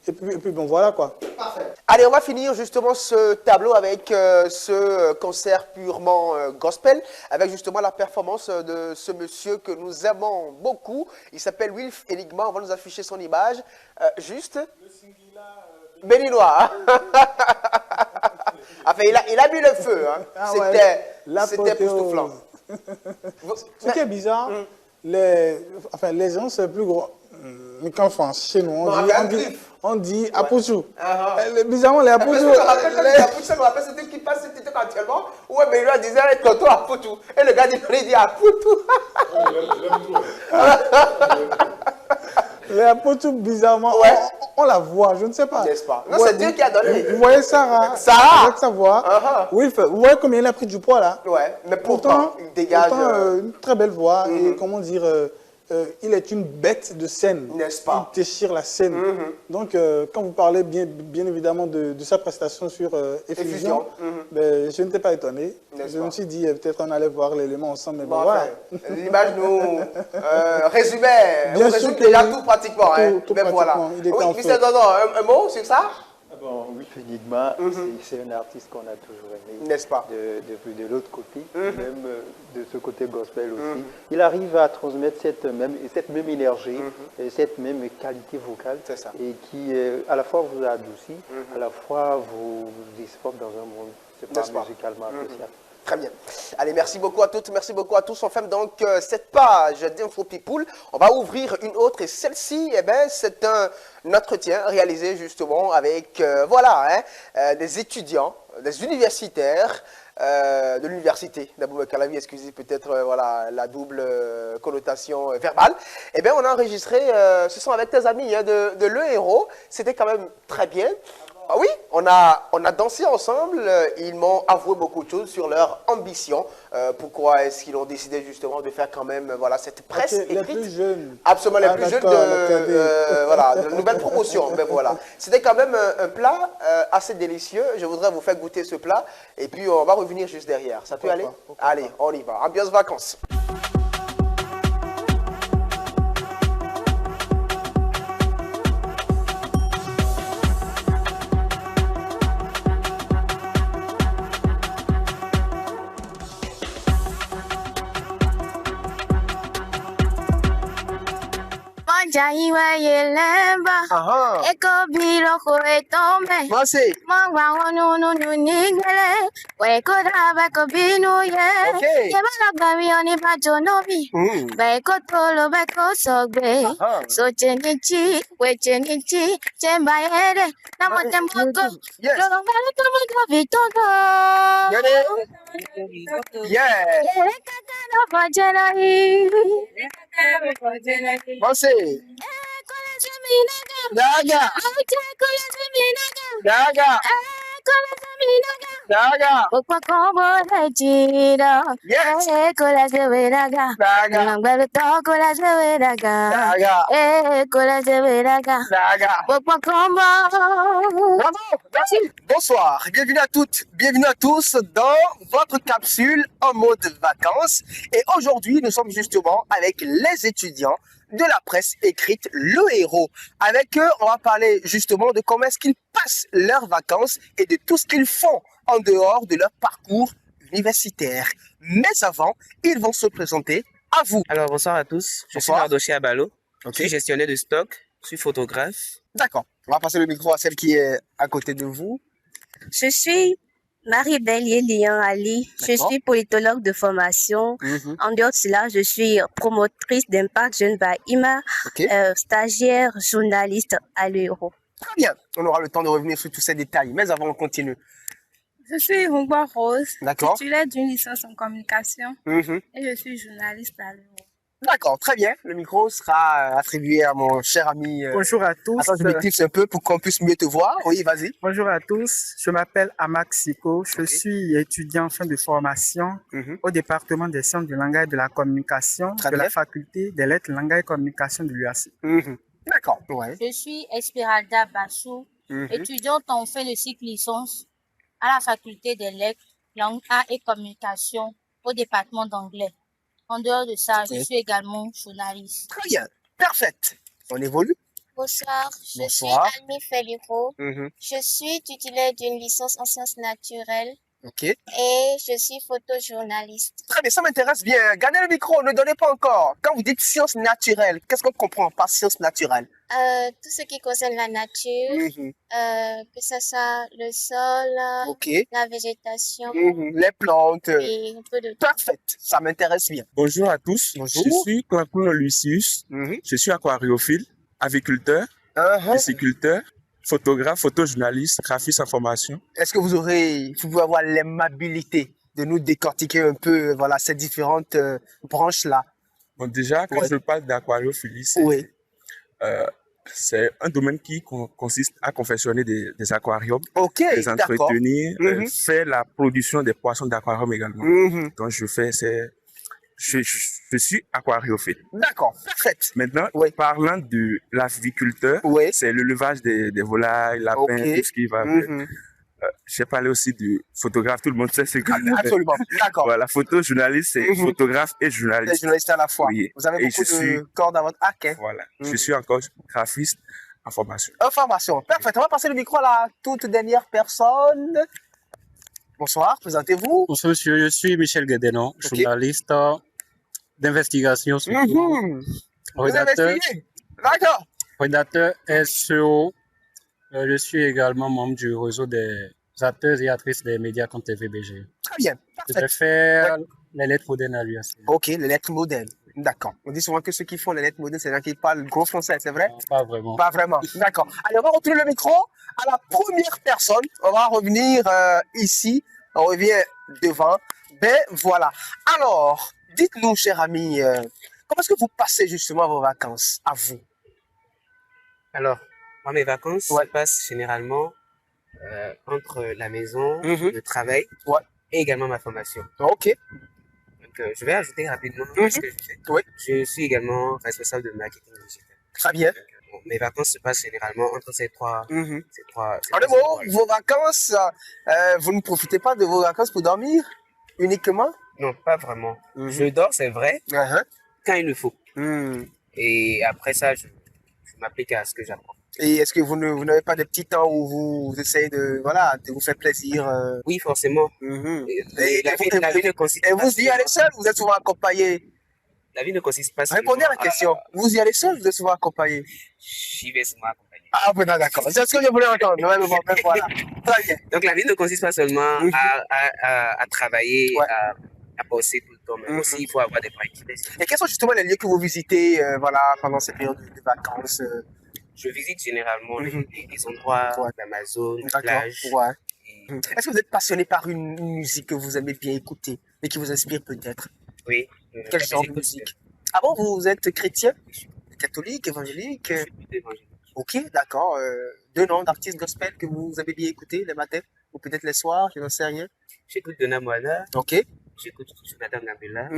Et puis bon, voilà quoi. Parfait. Allez, on va finir justement ce tableau avec ce concert purement gospel, avec justement la performance de ce monsieur que nous aimons beaucoup. Il s'appelle Wilf Enigma, on va nous afficher son image. Juste. Béninois. Enfin, il a mis le feu. Hein. C'était époustouflant. Ce qui est bizarre, les gens, c'est plus gros. Mais qu'en France, chez nous, on dit Apouchou. Bizarrement, les Apouchou. Apouchou, on appelle ce qui passe c'était actuellement. Où un Béninois disait Toto Apouchou. Et le gars dit Apouchou. Les Apouchou, bizarrement, on la voit, je ne sais pas. N'est-ce pas? Non, c'est Dieu qui a donné. Vous voyez Sarah, avec sa voix. Oui, vous voyez combien il a pris du poids là. Ouais, mais pourtant il dégage. Une très belle voix et comment dire. Il est une bête de scène. N'est-ce pas? Il déchire la scène. Donc, quand vous parlez bien évidemment de sa prestation sur Effusion, ben, je n'étais pas étonné. Je me suis dit, peut-être on allait voir l'élément ensemble. Mais bon, voilà. L'image nous résumait déjà tout pratiquement. Tout mais voilà. Oui, Mr. Dodo, un mot sur ça? Bon, oui, Enigma, c'est un artiste qu'on a toujours aimé. N'est-ce pas? De l'autre côté, même de ce côté gospel aussi. Il arrive à transmettre cette même énergie, et cette même qualité vocale, et qui à la fois vous adoucit, à la fois vous exporte dans un monde, c'est pas musicalement appréciable. Très bien. Allez, merci beaucoup à toutes, merci beaucoup à tous. On ferme donc cette page d'Info People. On va ouvrir une autre et celle-ci, eh ben, c'est un entretien réalisé justement avec des étudiants, des universitaires de l'université d'Aboubacar Lavi, excusez peut-être la double connotation verbale. Eh bien, on a enregistré, ce sont avec tes amis de Le Héros. C'était quand même très bien. Ah oui, on a dansé ensemble, ils m'ont avoué beaucoup de choses sur leur ambition. Pourquoi est-ce qu'ils ont décidé justement de faire quand même cette presse écrite. Les plus jeunes. Absolument, les plus jeunes de nouvelle promotion. Ben voilà. C'était quand même un plat assez délicieux. Je voudrais vous faire goûter ce plat et puis on va revenir juste derrière. Ça peut aller? Allez, on y va. Ambiance vacances. chaiwa yelemba. Eko biloko etombe. Voici. Mangwa wonu ningele. Weko daba ko binu ye. Yebala gami oni bajonobi. Beko tolo beko sogbe. So chenichi, we chenichi, chemba yere. Namo temoko. Lolongalo tomo vitogo. Yeah. Voici. Daga. Daga. Daga. Yes. Bravo, merci. Bonsoir, bienvenue à toutes, bienvenue à tous dans votre capsule en mode vacances. Et aujourd'hui, nous sommes justement avec les étudiants de la presse écrite Le Héros. Avec eux, on va parler justement de comment est-ce qu'ils passent leurs vacances et de tout ce qu'ils font en dehors de leur parcours universitaire. Mais avant, ils vont se présenter à vous. Alors, bonsoir à tous. Je suis Mardoché Abalo. Je suis gestionnaire de stock. Je suis photographe. D'accord. On va passer le micro à celle qui est à côté de vous. Je suis Marie-Bélier Lian Ali. Je suis politologue de formation. En dehors de cela, je suis promotrice d'Impact Jeune by IMA, stagiaire, journaliste à l'Euro. Très bien. On aura le temps de revenir sur tous ces détails. Mais avant, on continue. Je suis Rungwa Rose, D'accord. titulaire d'une licence en communication et je suis journaliste à l'Euro. D'accord, très bien. Le micro sera attribué à mon cher ami. Bonjour à tous. Attends, je m'éclipse un peu pour qu'on puisse mieux te voir. Oui, vas-y. Bonjour à tous. Je m'appelle Amak Siko. Je suis étudiant en fin de formation au département des sciences du langage et de la communication de la faculté des lettres, langage et communication de l'UAC. D'accord. Ouais. Je suis Esmeralda Bassou, étudiante en fin de cycle licence à la faculté des lettres, langue, arts et communication au département d'anglais. En dehors de ça, je suis également journaliste. Très bien, parfaite. On évolue. Bonsoir, je suis Almi Feliro. Je suis titulaire d'une licence en sciences naturelles. Et je suis photojournaliste. Très bien, ça m'intéresse bien. Gardez le micro, ne donnez pas encore. Quand vous dites sciences naturelles, qu'est-ce qu'on comprend par sciences naturelles? Tout ce qui concerne la nature, que ce soit le sol, la végétation, les plantes. Et un peu de tout. Parfait, ça m'intéresse bien. Bonjour à tous. Bonjour. Je suis Kwakuno Lucius. Je suis aquariophile, aviculteur, pisciculteur, photographe, photojournaliste, graphiste en formation. Est-ce que vous pouvez avoir l'aimabilité de nous décortiquer un peu voilà, ces différentes branches-là? Bon, déjà, quand je parle d'aquariophilie, c'est un domaine qui consiste à confectionner des aquariums, les entretenir, faire la production des poissons d'aquarium également. Donc, je suis aquariophile. D'accord, parfait. Maintenant, parlant de l'aviculteur, c'est l'élevage des volailles, lapins, tout ce qui va avec. J'ai parlé aussi du photographe, tout le monde sait ce que c'est. Absolument, d'accord. Voilà, photojournaliste, c'est photographe et journaliste. Et journaliste à la fois. Oui. Vous avez beaucoup de cordes à votre arc. Hein? Voilà, je suis encore graphiste en formation. En formation, parfait. On va passer le micro à la toute dernière personne. Bonsoir, présentez-vous. Bonsoir monsieur, je suis Michel Guédenon, journaliste d'investigation. Rédacteur SEO. Je suis également membre du réseau des acteurs et actrices des médias comme TVBG. Très bien, parfait. Je vais faire les lettres modernes à l'UAC. Ok, les lettres modernes. D'accord. On dit souvent que ceux qui font les lettres modernes, c'est les gens qui parlent gros français, c'est vrai? Non, pas vraiment. Pas vraiment. D'accord. Allez, on va retourner le micro à la première personne. On va revenir ici. On revient devant. Ben voilà. Alors, dites-nous, chers amis, comment est-ce que vous passez justement vos vacances à vous? Alors, moi, mes vacances se passent généralement entre la maison, le travail et également ma formation. Ok. Donc, je vais ajouter rapidement ce que je fais. Je suis également responsable de marketing digital. Très bien. Mes vacances se passent généralement entre ces trois. En deux mots, vos vacances, vous ne profitez pas de vos vacances pour dormir uniquement? Non, pas vraiment. Je dors, c'est vrai, quand il le faut. Et après ça, je m'applique à ce que j'apprends. Et est-ce que vous n'avez pas de petits temps où vous essayez de vous faire plaisir? Oui, forcément. Et vous y allez seul, vous êtes souvent accompagné? La vie ne consiste pas seulement... Répondez à la question. Vous y allez seul ou vous êtes souvent accompagné? J'y vais souvent accompagné. Ah, bon, d'accord. C'est ce que je voulais entendre. Ouais, mais bon, ben voilà. Très bien. Donc, la vie ne consiste pas seulement à travailler, à bosser tout le temps, mais aussi il faut avoir des points équilibrés. Et quels sont justement les lieux que vous visitez voilà, pendant ces périodes de vacances Je visite généralement les endroits d'Amazon, des plages. Est-ce que vous êtes passionné par une musique que vous aimez bien écouter et qui vous inspire peut-être? Oui. Quel genre de musique? Ah bon, vous êtes chrétien? Catholique, évangélique? Évangélique. Ok, d'accord. 2 noms d'artistes gospel que vous avez bien écoutés les matins ou peut-être les soirs, je n'en sais rien. J'écoute Donna Moana. Ok. J'écoute Madame Nabila.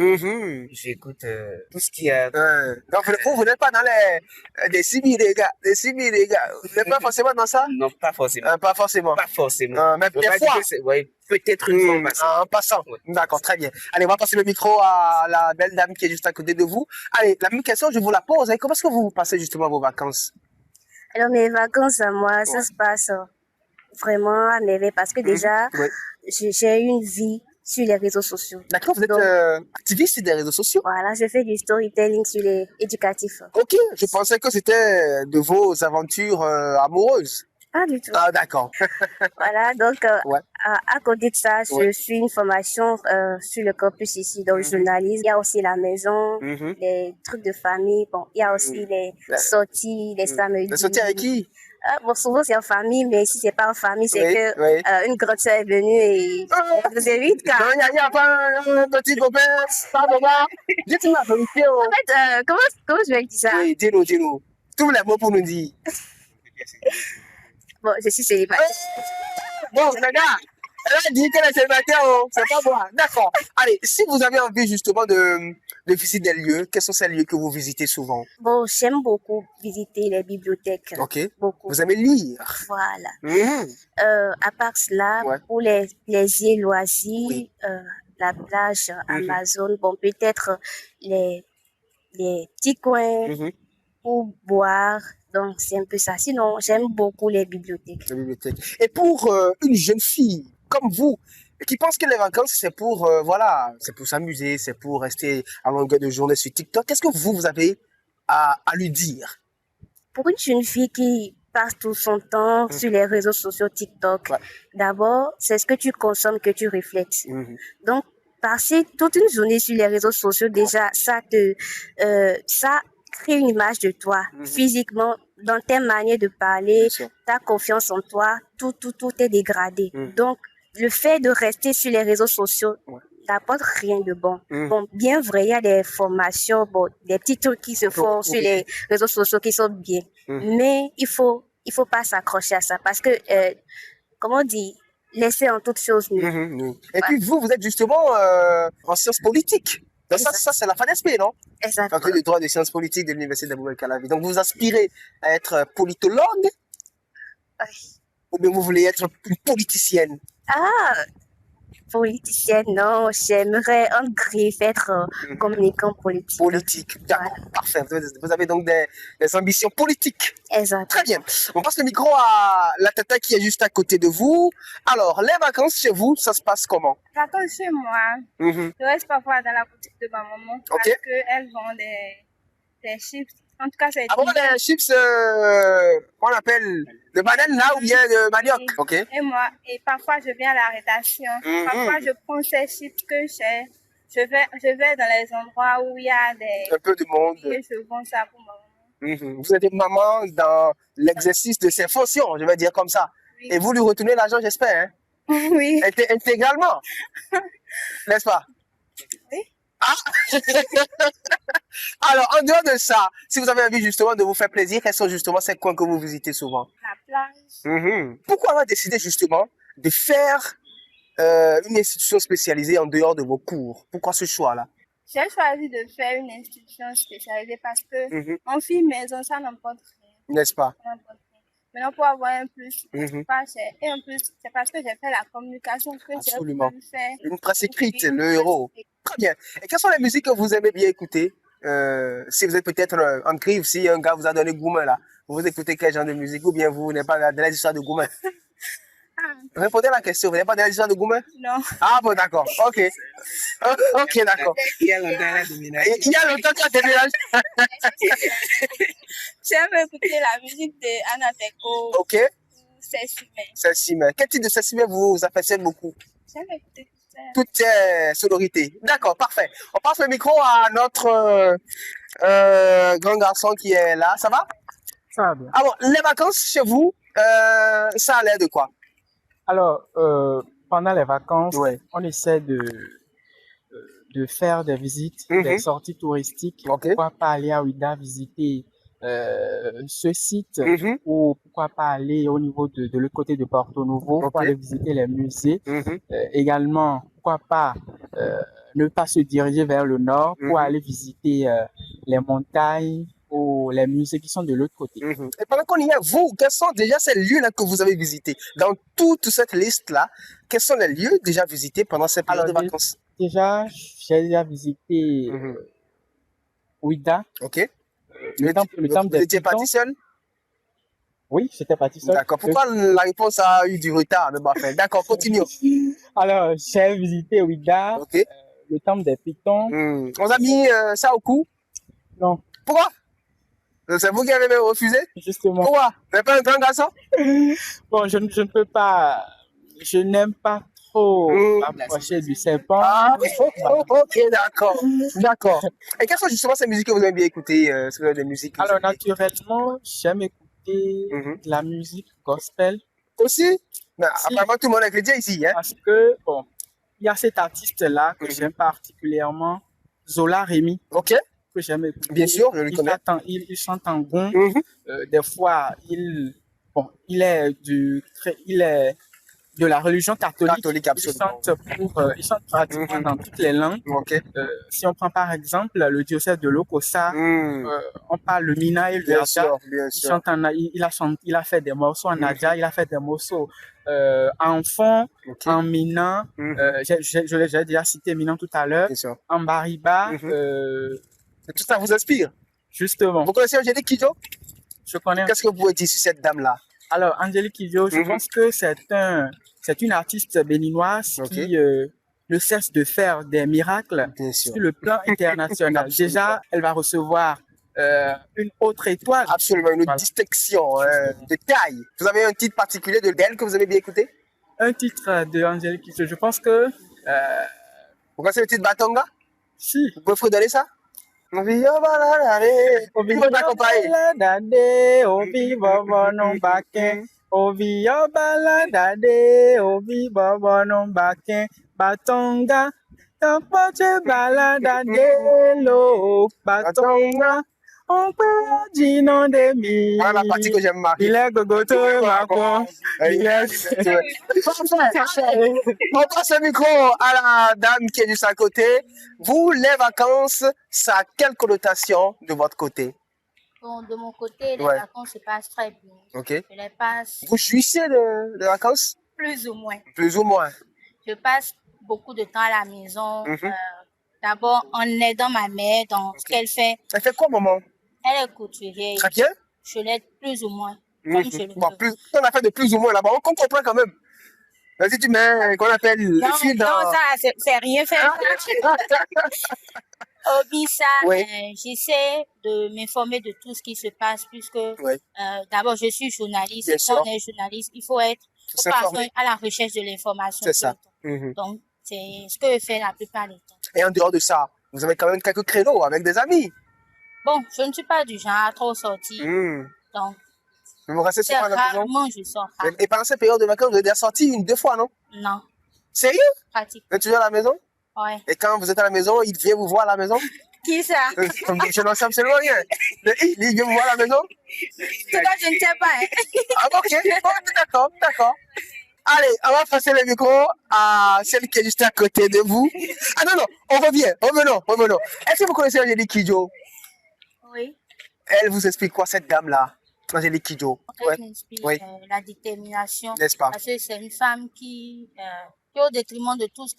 J'écoute tout ce qu'il y a. Donc vous n'êtes pas dans des les gars. Vous n'êtes pas forcément dans ça? Non, pas forcément. Pas forcément. Pas forcément. Mais des fois. Oui, peut-être une fois en passant. D'accord, très bien. Allez, on va passer le micro à la belle dame qui est juste à côté de vous. Allez, la même question, je vous la pose. Comment est-ce que vous passez justement vos vacances? Alors, mes vacances à moi, ça se passe vraiment à merveille parce que déjà, j'ai une vie sur les réseaux sociaux. D'accord, vous êtes activiste sur des réseaux sociaux? Voilà, je fais du storytelling sur les éducatifs. Ok, je pensais que c'était de vos aventures amoureuses. Pas du tout. Ah, d'accord. Voilà, donc à côté de ça, je suis une formation sur le campus ici, dans le journalisme. Il y a aussi la maison, les trucs de famille. Bon, il y a aussi les sorties, les samedis. Les sorties avec qui? Bon, souvent c'est en famille, mais si c'est pas en famille, c'est que une grande soeur est venue et c'est vite car. Non, il n'y a pas un petit copain, pas de moi. Dites-moi la vérité. En fait, comment je vais dire ça? Oui, dis-nous. Tous les mots pour nous dire. Bon, je suis célibataire. Bon, les gars, elle a dit qu'elle est célibataire, c'est pas moi. D'accord. Allez, si vous avez envie justement de visiter des lieux, quels sont ces lieux que vous visitez souvent? Bon, j'aime beaucoup visiter les bibliothèques. Ok. Beaucoup. Vous aimez lire? Voilà. À part cela, pour les îles loisirs, la plage Amazon, bon, peut-être les petits coins pour boire. Donc, c'est un peu ça. Sinon, j'aime beaucoup les bibliothèques. Les bibliothèques. Et pour une jeune fille comme vous, qui pense que les vacances, c'est pour, c'est pour s'amuser, c'est pour rester à longueur de journée sur TikTok, qu'est-ce que vous avez à lui dire? Pour une jeune fille qui passe tout son temps sur les réseaux sociaux TikTok, d'abord, c'est ce que tu consommes que tu reflètes. Donc, passer toute une journée sur les réseaux sociaux, déjà, ça crée une image de toi, physiquement, dans tes manières de parler, ta confiance en toi, tout est dégradé. Donc, le fait de rester sur les réseaux sociaux n'apporte rien de bon. Bon, bien vrai, il y a des formations, des petits trucs qui se font sur les réseaux sociaux qui sont bien. Mais il faut pas s'accrocher à ça parce que, comment on dit, laisser en toute chose mieux. Et puis vous êtes justement en sciences politiques. Donc ça c'est la FADESP, non? Exactement. Faculté de droit des sciences politiques de l'Université d'Abou Calavi. Donc vous aspirez à être politologue? Ou bien vous voulez être une politicienne? Ah, politicienne, non. J'aimerais en griffe être communicant politique. Politique, d'accord, parfait. Vous avez donc des ambitions politiques. Exactement. Très bien. On passe le micro à la tata qui est juste à côté de vous. Alors, les vacances chez vous, ça se passe comment? Vacances chez moi. Je reste parfois dans la boutique de ma maman parce qu'elle vend des chips. En tout cas, c'est... Ah bon, les chips, qu'on appelle de banane là ou bien de manioc? Ok. Et parfois, je viens à la rédaction. Parfois, je prends ces chips que j'ai. Je vais dans les endroits où il y a un peu de monde. Et je vends ça pour ma maman. Vous êtes une maman dans l'exercice de ses fonctions, je vais dire comme ça. Oui. Et vous lui retournez l'argent, j'espère, hein? Oui. Intégralement. N'est-ce pas? Oui. Ah. Alors, en dehors de ça, si vous avez envie justement de vous faire plaisir, quels sont justement ces coins que vous visitez souvent? La plage. Pourquoi avoir décidé justement de faire une institution spécialisée en dehors de vos cours? Pourquoi ce choix-là? J'ai choisi de faire une institution spécialisée parce que en fille maison, ça n'importe rien. N'est-ce pas? Maintenant, pour avoir un plus, pas cher. Et en plus, c'est parce que j'ai fait la communication que j'ai pu faire. Une presse écrite, le héros. Très bien. Et quelles sont les musiques que vous aimez bien écouter? Si vous êtes peut-être en grive, si un gars vous a donné Goumen là, vous écoutez quel genre de musique ou bien vous n'êtes pas dans les histoires de Goumen? Répondez à la question. Vous n'avez pas des histoires de gourmet? Non. Ah bon, d'accord. Ok. Ok, d'accord. Il y a longtemps, elle a déménagé. Il y a longtemps qu'elle a déménagé. J'aime écouter la musique de Anna Teko. Ok. Celle-ci. Quel type de celle-ci vous affectionne beaucoup? J'aime écouter toutes ces sonorités. D'accord, parfait. On passe le micro à notre grand garçon qui est là. Ça va? Ça va bien. Alors, les vacances chez vous, ça a l'air de quoi? Alors, pendant les vacances, on essaie de faire des visites, des sorties touristiques. Pourquoi pas aller à Ouida visiter ce site ou pourquoi pas aller au niveau de l'autre côté de Porto Novo pour aller visiter les musées. Également, pourquoi pas ne pas se diriger vers le nord pour aller visiter les montagnes ou les musées qui sont de l'autre côté. Et pendant qu'on y est, vous, quels sont déjà ces lieux-là que vous avez visités? Dans toute cette liste-là, quels sont les lieux déjà visités pendant cette période de vacances? Déjà, j'ai déjà visité Ouida. Ok. Le temple vous étiez parti seul? Oui, j'étais parti seul. D'accord. Pourquoi la réponse a eu du retard? Mais bon, enfin, d'accord, continuons. Alors, j'ai visité Ouida, le temple des Pitons. On a mis ça au coup? Non. Pourquoi? C'est vous qui avez même refusé? Justement. Pourquoi? Vous n'êtes pas un grand garçon? Bon, je ne peux pas. Je n'aime pas trop approcher du serpent. Ah, ok, d'accord. D'accord. Et quelles sont justement ces musiques que vous avez bien écoutées? Des musiques Alors, naturellement, j'aime écouter de la musique gospel. Aussi? Apparemment, tout le monde est chrétien ici. Hein? Parce que, bon, il y a cet artiste-là que j'aime particulièrement, Zola Rémy. Ok. Que j'aime écouter. Bien sûr, je le connais. Il chante en gong. Des fois, il est de la religion catholique. Absolument. Il chante pratiquement dans toutes les langues. Si on prend par exemple le diocèse de Lokossa, on parle le Mina et le Adja. Il a fait des morceaux en Adja, il a fait des morceaux en fond, en Mina. J'ai déjà cité Mina tout à l'heure. En Bariba. Tout ça vous inspire? Justement. Vous connaissez Angélique Kidjo? Je connais. Qu'est-ce que vous pouvez dire sur cette dame-là? Alors, Angélique Kidjo, je pense que c'est une artiste béninoise qui ne cesse de faire des miracles sur le plan international. Déjà, elle va recevoir une autre étoile. Absolument, une distinction de taille. Vous avez un titre particulier d'elle que vous avez bien écouté? Un titre de Angélique Kidjo, je pense que... Vous connaissez le titre Batonga? Si. Vous pouvez fredonner ça? On vit au baladade, on vit au baladade, on vit au baquin. On vit au baladade, on vit au baquin. Batonga, t'en poche baladade, l'eau, Batonga. On peut dire non de mi. Voilà la partie que j'aime marquer. Il est gogoto, macron. Il est... On passe le micro à la dame qui est juste à côté. Vous, les vacances, ça a quelle connotation de votre côté? Bon, de mon côté, les vacances se passent très bien. Ok. Je les passe... Vous jouissez de vacances? Plus ou moins. Plus ou moins. Je passe beaucoup de temps à la maison. D'abord, en aidant ma mère dans ce qu'elle fait. Elle fait quoi, maman? Elle est couturière. Très bien. Je l'aide plus ou moins. Comme je le peux. On a fait de plus ou moins là-bas. On comprend quand même. Mais si tu mets, qu'on appelle le fil dans... Non, ça, c'est rien fait. Hobby, ça, j'essaie de m'informer de tout ce qui se passe puisque d'abord, je suis journaliste. Quand on est journaliste, il faut être à la recherche de l'information. C'est ça. Donc, c'est ce que je fais la plupart du temps. Et en dehors de ça, vous avez quand même quelques créneaux avec des amis? Bon, je ne suis pas du genre à trop sortir. Donc, vous restez souvent à la maison? Rarement, je sors. Et pendant cette période de vacances, vous avez déjà sorti une, deux fois, non? Non. Sérieux? Pratique. Vous êtes toujours à la maison? Ouais. Et quand vous êtes à la maison, il vient vous voir à la maison? Qui ça? Je n'en sais absolument rien. Il vient vous voir à la maison? En tout cas, je ne sais pas. Hein. Ah, ok. D'accord. Allez, on va passer le micro à celle qui est juste à côté de vous. Ah non, on revient. Revenons. Est-ce que vous connaissez Angélique Kidjo? Oui. Elle vous explique quoi, cette dame-là, Angélique Kidjo? Elle m'explique la détermination. N'est-ce pas? Parce que c'est une femme qui au détriment de tout ce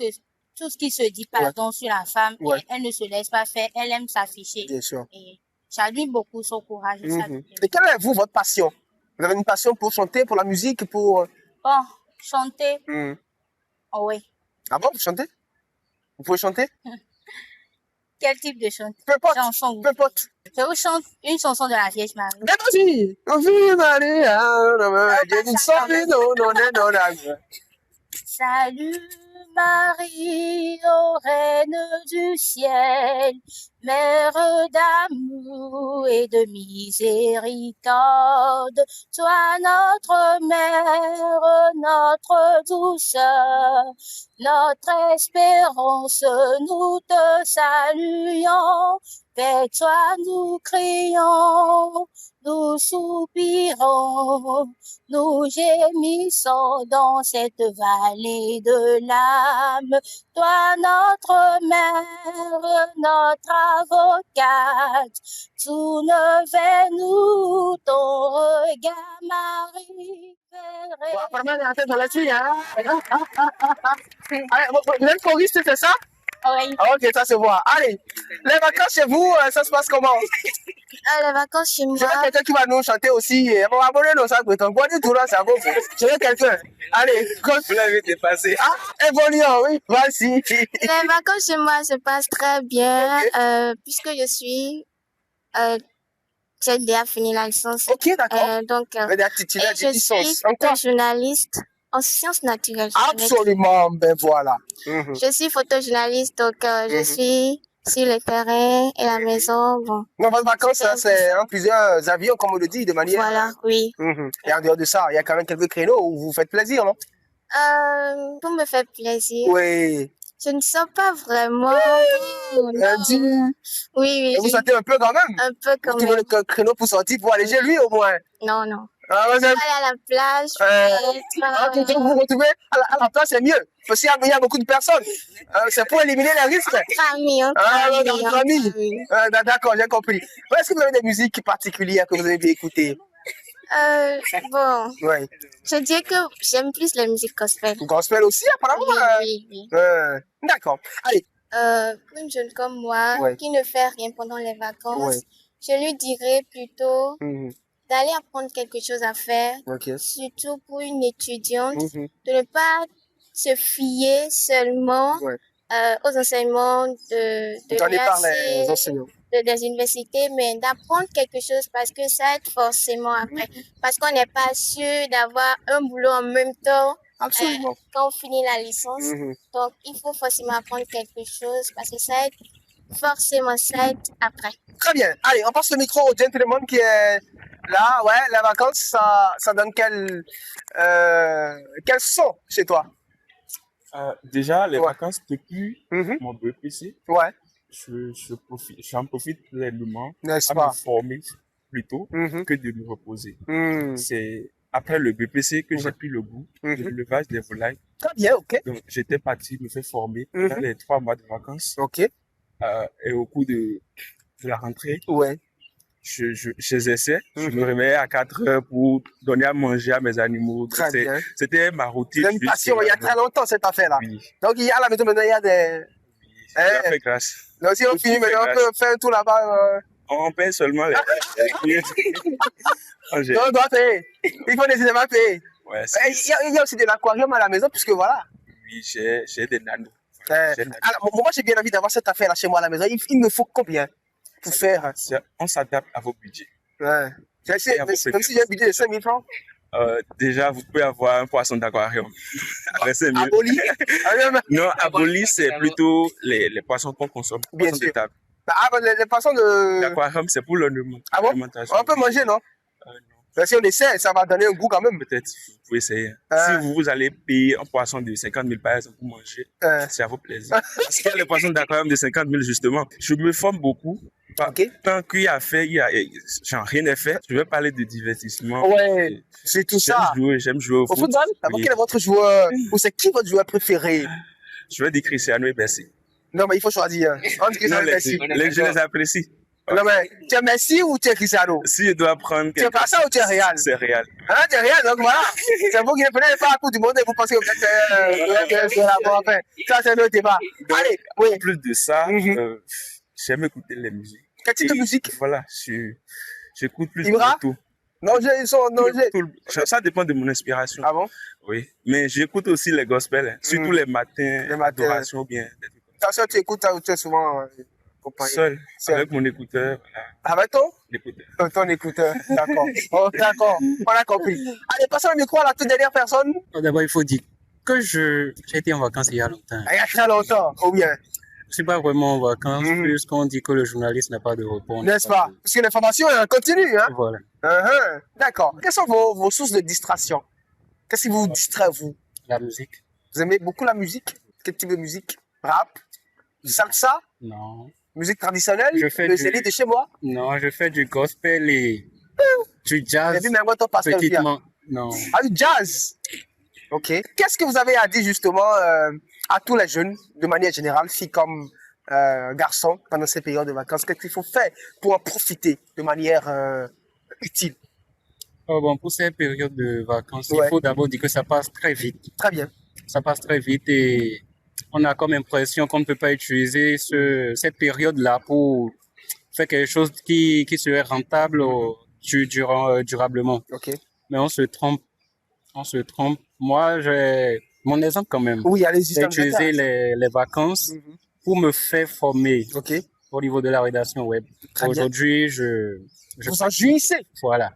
qui se dit sur la femme, elle ne se laisse pas faire, elle aime s'afficher. Bien sûr. Et j'admire beaucoup son courage. Et quelle est, vous, votre passion? Vous avez une passion pour chanter, pour la musique, pour... Bon, Chanter. Oh oui. Ah bon, vous chantez? Vous pouvez chanter? Quel type de chanson? Peu importe. Chanson. Peu importe. Je vous chante une chanson de la Vierge Marie. Mais vas-y. Salut Marie, ô reine du ciel, mère d'amour et de miséricorde, toi notre mère, notre douceur, notre espérance, nous te saluons, vers toi nous crions, nous soupirons, nous gémissons dans cette vallée de l'âme. Toi notre mère, notre avocate, soulevez-nous ton regard, Marie. Vous êtes choriste, c'est ça? Oui. Ok, ça se voit. Allez, les vacances chez vous, ça se passe comment? Les vacances chez moi. Je veux quelqu'un qui va nous chanter aussi. Je veux quelqu'un. Allez, vous l'avez dépassé. Ah, évoluant, oui, vas-y. Les vacances chez moi se passent très bien, puisque je suis. J'ai déjà fini la licence. Ok, d'accord. Donc, je suis photojournaliste en sciences naturelles. Absolument, ben voilà. Je suis photojournaliste, donc je suis sur le terrain et la maison. Bon. Non, votre vacances, c'est en plusieurs avions, comme on le dit, de manière. Voilà, oui. Et en dehors de ça, il y a quand même quelques créneaux où vous faites plaisir, non? Pour me faire plaisir. Oui. Je ne sens pas vraiment. Oui. Et vous sentez un peu quand même? Un peu quand même. Vous trouvez le créneau pour sortir pour aller chez lui au moins? Non, non. Ah, aller à la plage. Vous retrouvez à la plage, c'est mieux. Parce qu'il y a beaucoup de personnes. C'est pour éliminer les risques. Entre amis. D'accord, j'ai compris. Est-ce que vous avez des musiques particulières que vous avez bien écoutées? Bon. Ouais. Je dirais que j'aime plus la musique gospel. Gospel aussi, apparemment? Oui. D'accord. Allez. Pour une jeune comme moi, qui ne fait rien pendant les vacances, je lui dirais plutôt d'aller apprendre quelque chose à faire, surtout pour une étudiante, de ne pas se fier seulement aux enseignements des universités, mais d'apprendre quelque chose parce que ça aide forcément après. Parce qu'on n'est pas sûr d'avoir un boulot en même temps quand on finit la licence. Donc, il faut forcément apprendre quelque chose parce que ça aide après. Très bien. Allez, on passe le micro au gentleman qui est là. Ouais, les vacances, ça donne quel son chez toi? Déjà, les vacances depuis mon BPC, j'en profite pleinement à me former plutôt que de me reposer. C'est après le BPC que j'ai pris le goût de l'élevage des volailles. Très bien, ok. Donc, j'étais parti me faire former dans les 3 mois de vacances. Ok. Et au cours de la rentrée, j'exerçais. Je me réveillais à 4 heures pour donner à manger à mes animaux. C'était ma routine. C'est une passion, il y a très longtemps cette affaire-là. Oui. Donc, il y a à la maison maintenant, il y a des... Ça fait grâce. Donc, si on finit maintenant, on peut faire un tour là-bas. On paye seulement les... On doit payer. Il faut décidément payer. Ouais, il y a aussi de l'aquarium à la maison, puisque voilà. Oui, j'ai des nanos. Alors, moi, j'ai bien envie d'avoir cette affaire-là chez moi à la maison. Il me faut combien pour faire? On s'adapte à vos budgets. Ouais. Même si j'ai un budget de 5 000 francs. Déjà, vous pouvez avoir un poisson d'aquarium. Après, c'est mieux. Aboli? Non, aboli, c'est plutôt les poissons qu'on consomme. Bien sûr. Les poissons d'aquarium, c'est pour l'ornementation. Ah bon? On peut manger, non? Non. Si on essaie, ça va donner un goût quand même. Peut-être, vous pouvez essayer. Si vous allez payer un poisson de 50 000 par exemple pour manger, c'est à vos plaisirs. Parce qu'il y a les poissons d'aquarium de 50 000 justement. Je me forme beaucoup. Tant qu'il y a à faire, rien n'est fait. Je vais parler de divertissement. Ouais, c'est tout ça. J'aime jouer au foot. Au football? Quel est votre joueur? Ou c'est qui votre joueur préféré? Je vais dire Cristiano et Messi. Non, mais il faut choisir. Entre Cristiano et Messi. Je les apprécie. Non, mais tu es Messi ou tu es Cristiano? Si je dois prendre. Tu es pas ça ou tu es Real? C'est Real. Ah, tu es Real, donc voilà. C'est vous qui ne prenez pas la Coupe du Monde et vous pensez que vous êtes la bonne affaire. Ça, c'est notre débat. Allez, oui. En plus de ça, j'aime écouter les musiques. Quel type de musique? Voilà, j'écoute plus Ibra? de tout. Non, ils sont Ça dépend de mon inspiration. Ah bon? Oui. Mais j'écoute aussi les gospels, surtout les matins d'adoration bien. Ça, tu écoutes, tu es souvent accompagné. Seul, avec mon écouteur. Voilà. Avec ton? L'écouteur. Ton écouteur, d'accord. Oh, d'accord, on a compris. Allez, passons le micro à la toute dernière personne. D'abord, il faut dire que j'ai été en vacances il y a longtemps. Il y a très longtemps, ou bien? Je ne suis pas vraiment en vacances, puisqu'on dit que le journaliste n'a pas de repos. N'est-ce pas? Parce que l'information continue, hein? Voilà. D'accord. Quelles sont vos sources de distraction? Qu'est-ce qui vous distrait, vous? La musique. Vous aimez beaucoup la musique? Quel type de musique? Rap? Salsa? Non. Musique traditionnelle? Le zénith de chez moi? Non, je fais du gospel et du jazz. Petitement. Non. Ah, du jazz? Ok. Qu'est-ce que vous avez à dire justement à tous les jeunes, de manière générale, filles comme garçons, pendant ces périodes de vacances? Qu'est-ce qu'il faut faire pour en profiter de manière utile? Bon, pour ces périodes de vacances, il faut d'abord dire que ça passe très vite. Très bien. Ça passe très vite et on a comme impression qu'on ne peut pas utiliser cette période-là pour faire quelque chose qui serait rentable durablement. Ok. Mais on se trompe. On se trompe. Moi, j'ai mon exemple quand même. Oui, allez-y. J'ai utilisé les vacances pour me faire former au niveau de la rédaction web. Aujourd'hui, vous en jouissez. Voilà.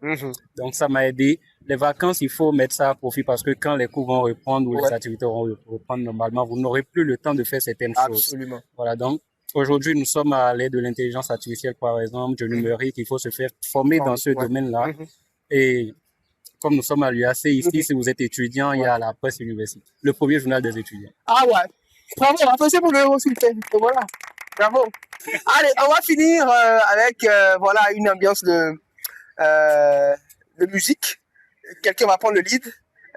Donc, ça m'a aidé. Les vacances, il faut mettre ça à profit parce que quand les cours vont reprendre ou les activités vont reprendre normalement, vous n'aurez plus le temps de faire certaines choses. Absolument. Voilà. Donc, aujourd'hui, nous sommes à l'ère de l'intelligence artificielle, par exemple, du numérique. Il faut se faire former dans ce domaine-là. Et comme nous sommes à l'UAC ici, si vous êtes étudiant, il y a la presse universitaire, le premier journal des étudiants. Ah ouais. Bravo, applaudissez pour le aussi. Voilà. Bravo. Allez, on va finir avec voilà, une ambiance de musique. Quelqu'un va prendre le lead.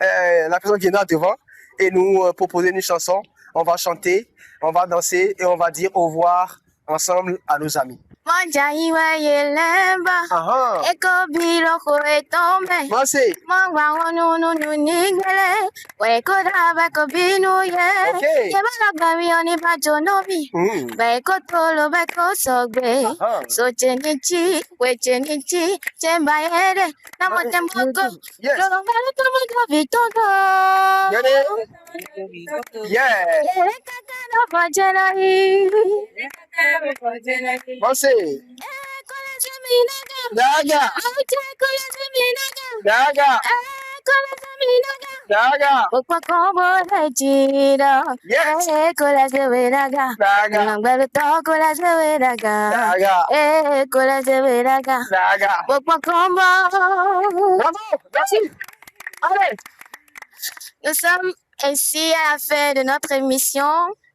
La personne viendra devant et nous proposer une chanson. On va chanter, on va danser et on va dire au revoir ensemble à nos amis. Manja iwe yelemba, eko biloko etombe. Merci. Mangwa onunu nunigele, weko daba ko binu ye. Yebala gami oni bajonobi, beko tolo beko sogbe. So chenichi, we chenichi, chemba yere, namo temboko. Lolongalo tomo vitogo. Yeah. Kakano bajenai. Merci. Daga. Daga. Daga. Yes. Daga. Bravo. Merci. Allez. Nous sommes ainsi à la fin de notre émission.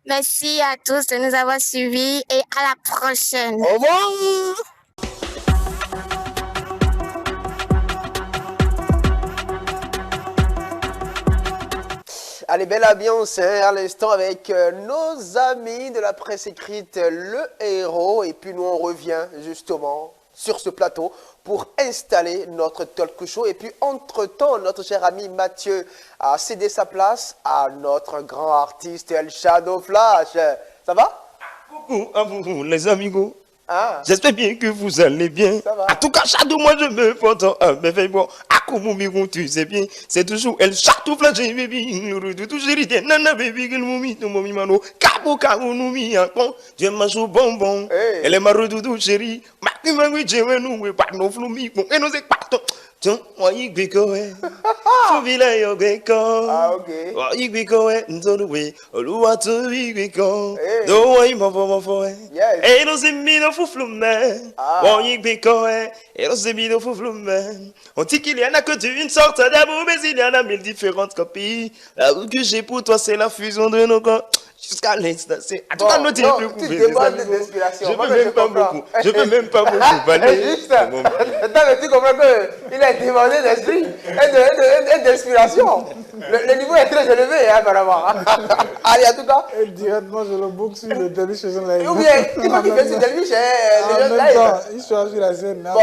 Merci à tous de nous avoir suivis et à la prochaine. Au revoir. Allez, belle ambiance à l'instant avec nos amis de la presse écrite, le héros. Et puis nous, on revient justement sur ce plateau pour installer notre talk show. Et puis, entre-temps, notre cher ami Mathieu a cédé sa place à notre grand artiste El Shadow Flash. Ça va? Coucou à vous, les amigos. J'espère bien que vous allez bien. En tout cas, Shadow, moi je me porte un merveille bon. Akoumoumirou, tu sais bien, c'est toujours El Shadow Flash, baby. Le tout chéri, nana, baby, que le moumi, ton moumi mano. Kabo, kabo, noumi, encore. Tu es ma chou bonbon. Elle est ma redoudou, chérie. Ma magui, j'ai un nouveau, pas nos floumi, bon. Et nous, c'est pas ton. Tiens, moi, il béco, eh. Souvila, yo, béco. Ah, ok. Oh, il béco, eh. Nzodoué. Oluwa, tu, il béco. Do, ouais, mon fo, eh. Et nous, c'est mis dans foufloumen. Oh, il béco, eh. Et nous, c'est mis dans foufloumen. On dit qu'il y en a que une sorte d'amour, mais il y en a mille différentes copies. L'amour que j'ai pour toi, c'est la fusion de nos corps. Jusqu'à l'instant, c'est... En tout cas, ne dis plus couper. Tu demandes d'inspiration. Je peux même pas beaucoup. Je peux même pas beaucoup parler. Juste, attends, mais tu comprends qu'il a demandé d'esprit et d'inspiration. Le niveau est très élevé, hein, apparemment. Allez, en tout cas... Et directement, je le book sur le Dervish Live. Ou bien, tu vois qu'il fait sur Dervish, les gens live. Il sera sur la scène. Bon,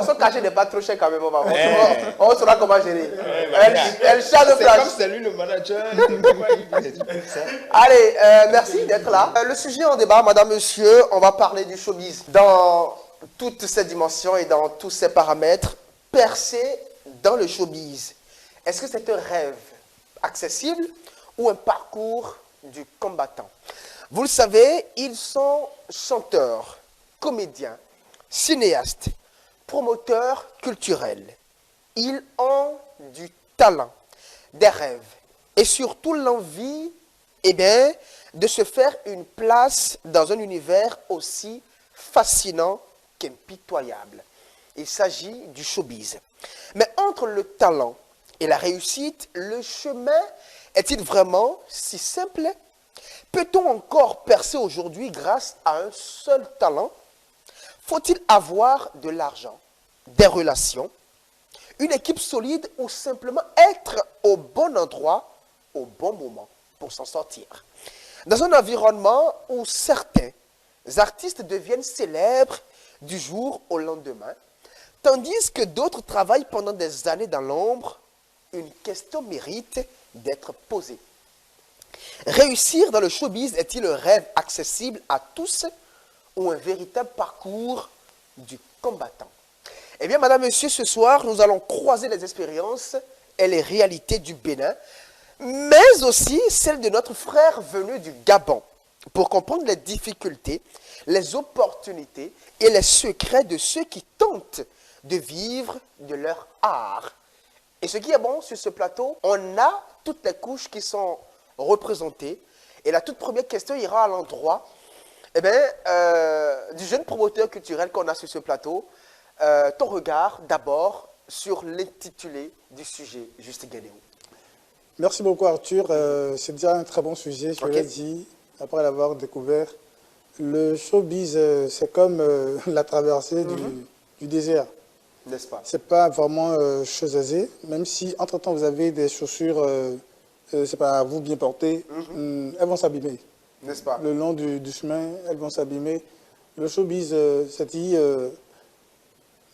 son cachet n'est pas trop cher quand même, on saura comment gérer. Elle Shadow Flash. C'est comme c'est lui le manager. Allez, merci d'être là. Le sujet en débat, madame, monsieur, on va parler du showbiz dans toutes ses dimensions et dans tous ses paramètres. percer dans le showbiz, est-ce que c'est un rêve accessible ou un parcours du combattant? Vous le savez, ils sont chanteurs, comédiens, cinéastes, promoteurs culturels. Ils ont du talent, des rêves et surtout l'envie de se faire une place dans un univers aussi fascinant qu'impitoyable. Il s'agit du showbiz. Mais entre le talent et la réussite, le chemin est-il vraiment si simple? Peut-on encore percer aujourd'hui grâce à un seul talent? Faut-il avoir de l'argent, des relations, une équipe solide ou simplement être au bon endroit, au bon moment pour s'en sortir? Dans un environnement où certains artistes deviennent célèbres du jour au lendemain, tandis que d'autres travaillent pendant des années dans l'ombre, une question mérite d'être posée. Réussir dans le showbiz est-il un rêve accessible à tous ou un véritable parcours du combattant? Eh bien, madame, monsieur, ce soir, nous allons croiser les expériences et les réalités du Bénin, mais aussi celles de notre frère venu du Gabon, pour comprendre les difficultés, les opportunités et les secrets de ceux qui tentent de vivre de leur art. Et ce qui est bon sur ce plateau, on a toutes les couches qui sont représentées. Et la toute première question ira à l'endroit du jeune promoteur culturel qu'on a sur ce plateau. Ton regard d'abord sur l'intitulé du sujet, Juste Gédéon. Merci beaucoup Arthur, c'est déjà un très bon sujet, je l'ai dit, après l'avoir découvert. Le showbiz, c'est comme la traversée du désert. N'est-ce pas? C'est pas vraiment chose aisée, même si entre-temps vous avez des chaussures, c'est pas à vous bien portées, elles vont s'abîmer. N'est-ce pas? Le long du chemin, elles vont s'abîmer. Le showbiz, c'est dit,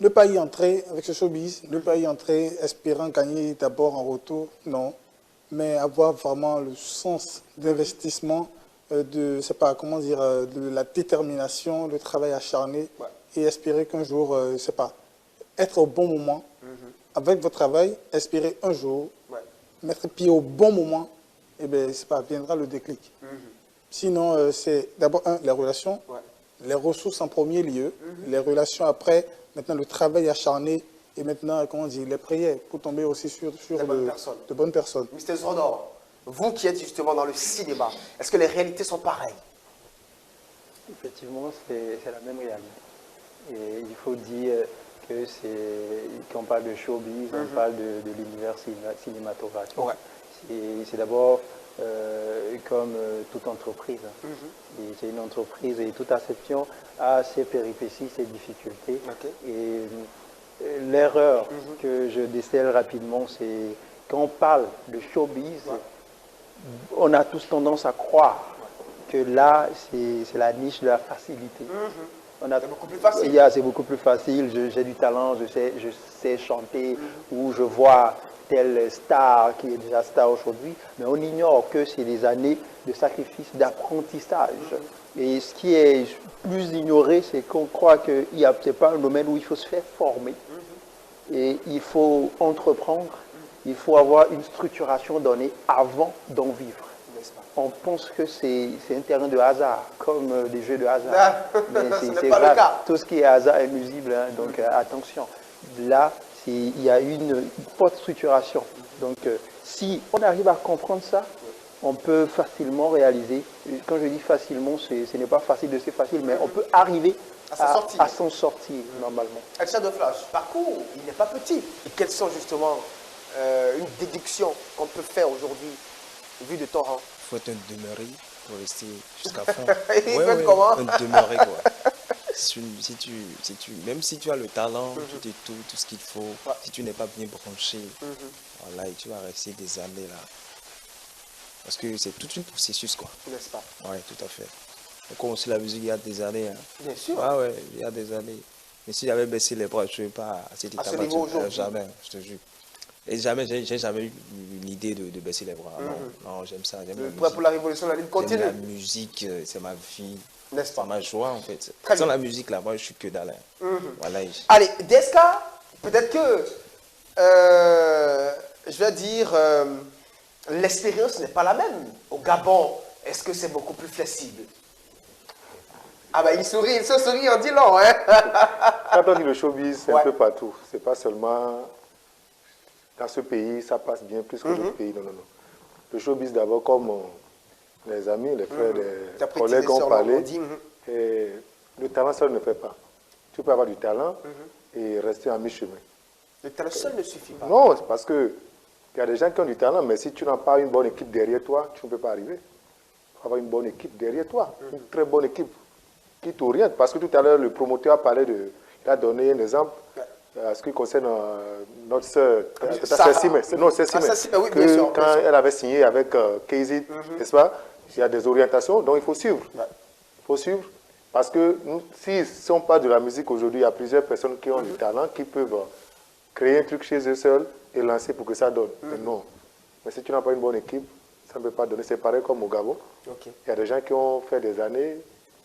ne pas y entrer avec ce showbiz, ne pas y entrer espérant gagner d'abord en retour, non. Mais avoir vraiment le sens d'investissement, de la détermination, le travail acharné et espérer qu'un jour, être au bon moment avec votre travail, espérer un jour mettre pied au bon moment, et bien, viendra le déclic. Sinon, c'est d'abord, les relations, les ressources en premier lieu, les relations après, maintenant le travail acharné, et maintenant, les prières pour tomber aussi sur de bonnes personnes. Mr. Zrodor, vous qui êtes justement dans le cinéma, est-ce que les réalités sont pareilles? Effectivement, c'est la même réalité. Et il faut dire qu'on parle de showbiz, on parle de l'univers cinématographique. C'est d'abord comme toute entreprise. C'est une entreprise et toute acception a ses péripéties, ses difficultés. Et l'erreur que je décèle rapidement, c'est quand on parle de showbiz, on a tous tendance à croire que là, c'est la niche de la facilité. C'est beaucoup plus facile. C'est beaucoup plus facile, j'ai du talent, je sais chanter, ou je vois telle star qui est déjà star aujourd'hui, mais on ignore que c'est des années de sacrifice, d'apprentissage. Et ce qui est plus ignoré, c'est qu'on croit que ce n'est pas un domaine où il faut se faire former. Et il faut entreprendre, il faut avoir une structuration donnée avant d'en vivre. On pense que c'est un terrain de hasard, comme des jeux de hasard. Mais c'est pas le cas. Tout ce qui est hasard est nuisible, hein, donc attention. Là, il y a une forte structuration. Donc si on arrive à comprendre ça, on peut facilement réaliser. Quand je dis facilement, ce n'est pas facile de c'est facile, mais on peut arriver à s'en sortir normalement. Action de flash, parcours, il n'est pas petit. Et quelles sont justement une déduction qu'on peut faire aujourd'hui, vu de ton rang? Il faut être un demeuré pour rester jusqu'à la fin. Comment? Un demeuré, quoi. Même si tu as le talent, tout ce qu'il faut, si tu n'es pas bien branché, voilà, et tu vas rester des années là. Parce que c'est tout un processus, quoi. N'est-ce pas? Oui, tout à fait. On commence la musique il y a des années. Hein. Bien sûr. Ah ouais, il y a des années. Mais si j'avais baissé les bras, je ne serais pas à cette étape. À ce niveau aujourd'hui? Jamais, je te jure. Et jamais, j'ai jamais eu l'idée de baisser les bras. Non, j'aime ça. J'aime la musique. Pour la révolution, la ligne continue. La musique, c'est ma vie. N'est-ce pas? C'est ma joie, en fait. Très Sans bien. la musique, là, moi, je suis que dalle. Voilà. Allez, Deska, peut-être que, je vais dire, l'expérience n'est pas la même. Au Gabon, est-ce que c'est beaucoup plus flexible? Ah bah il sourit, il se sourit en dit long, hein. Quand on dit le showbiz, c'est un peu partout. C'est pas seulement dans ce pays, ça passe bien plus que d'autres pays. Non, non, non. Le showbiz d'abord, comme les amis, les frères, les collègues ont parlé, et le talent seul ne fait pas. Tu peux avoir du talent et rester en mi-chemin. Le talent seul ne suffit pas. Non, c'est parce que il y a des gens qui ont du talent, mais si tu n'as pas une bonne équipe derrière toi, tu ne peux pas arriver. Il faut avoir une bonne équipe derrière toi, une très bonne équipe qui t'oriente. Parce que tout à l'heure, le promoteur a parlé de... Il a donné un exemple à ce qui concerne notre sœur, Cécile, quand elle avait signé avec KZ, n'est-ce pas? Il y a des orientations, donc il faut suivre. Il faut suivre. Parce que si on parle de la musique aujourd'hui, il y a plusieurs personnes qui ont du talent, qui peuvent créer un truc chez eux seuls et lancer pour que ça donne. Mais non. Mais si tu n'as pas une bonne équipe, ça ne peut pas donner. C'est pareil comme au Gabon. Il y a des gens qui ont fait des années,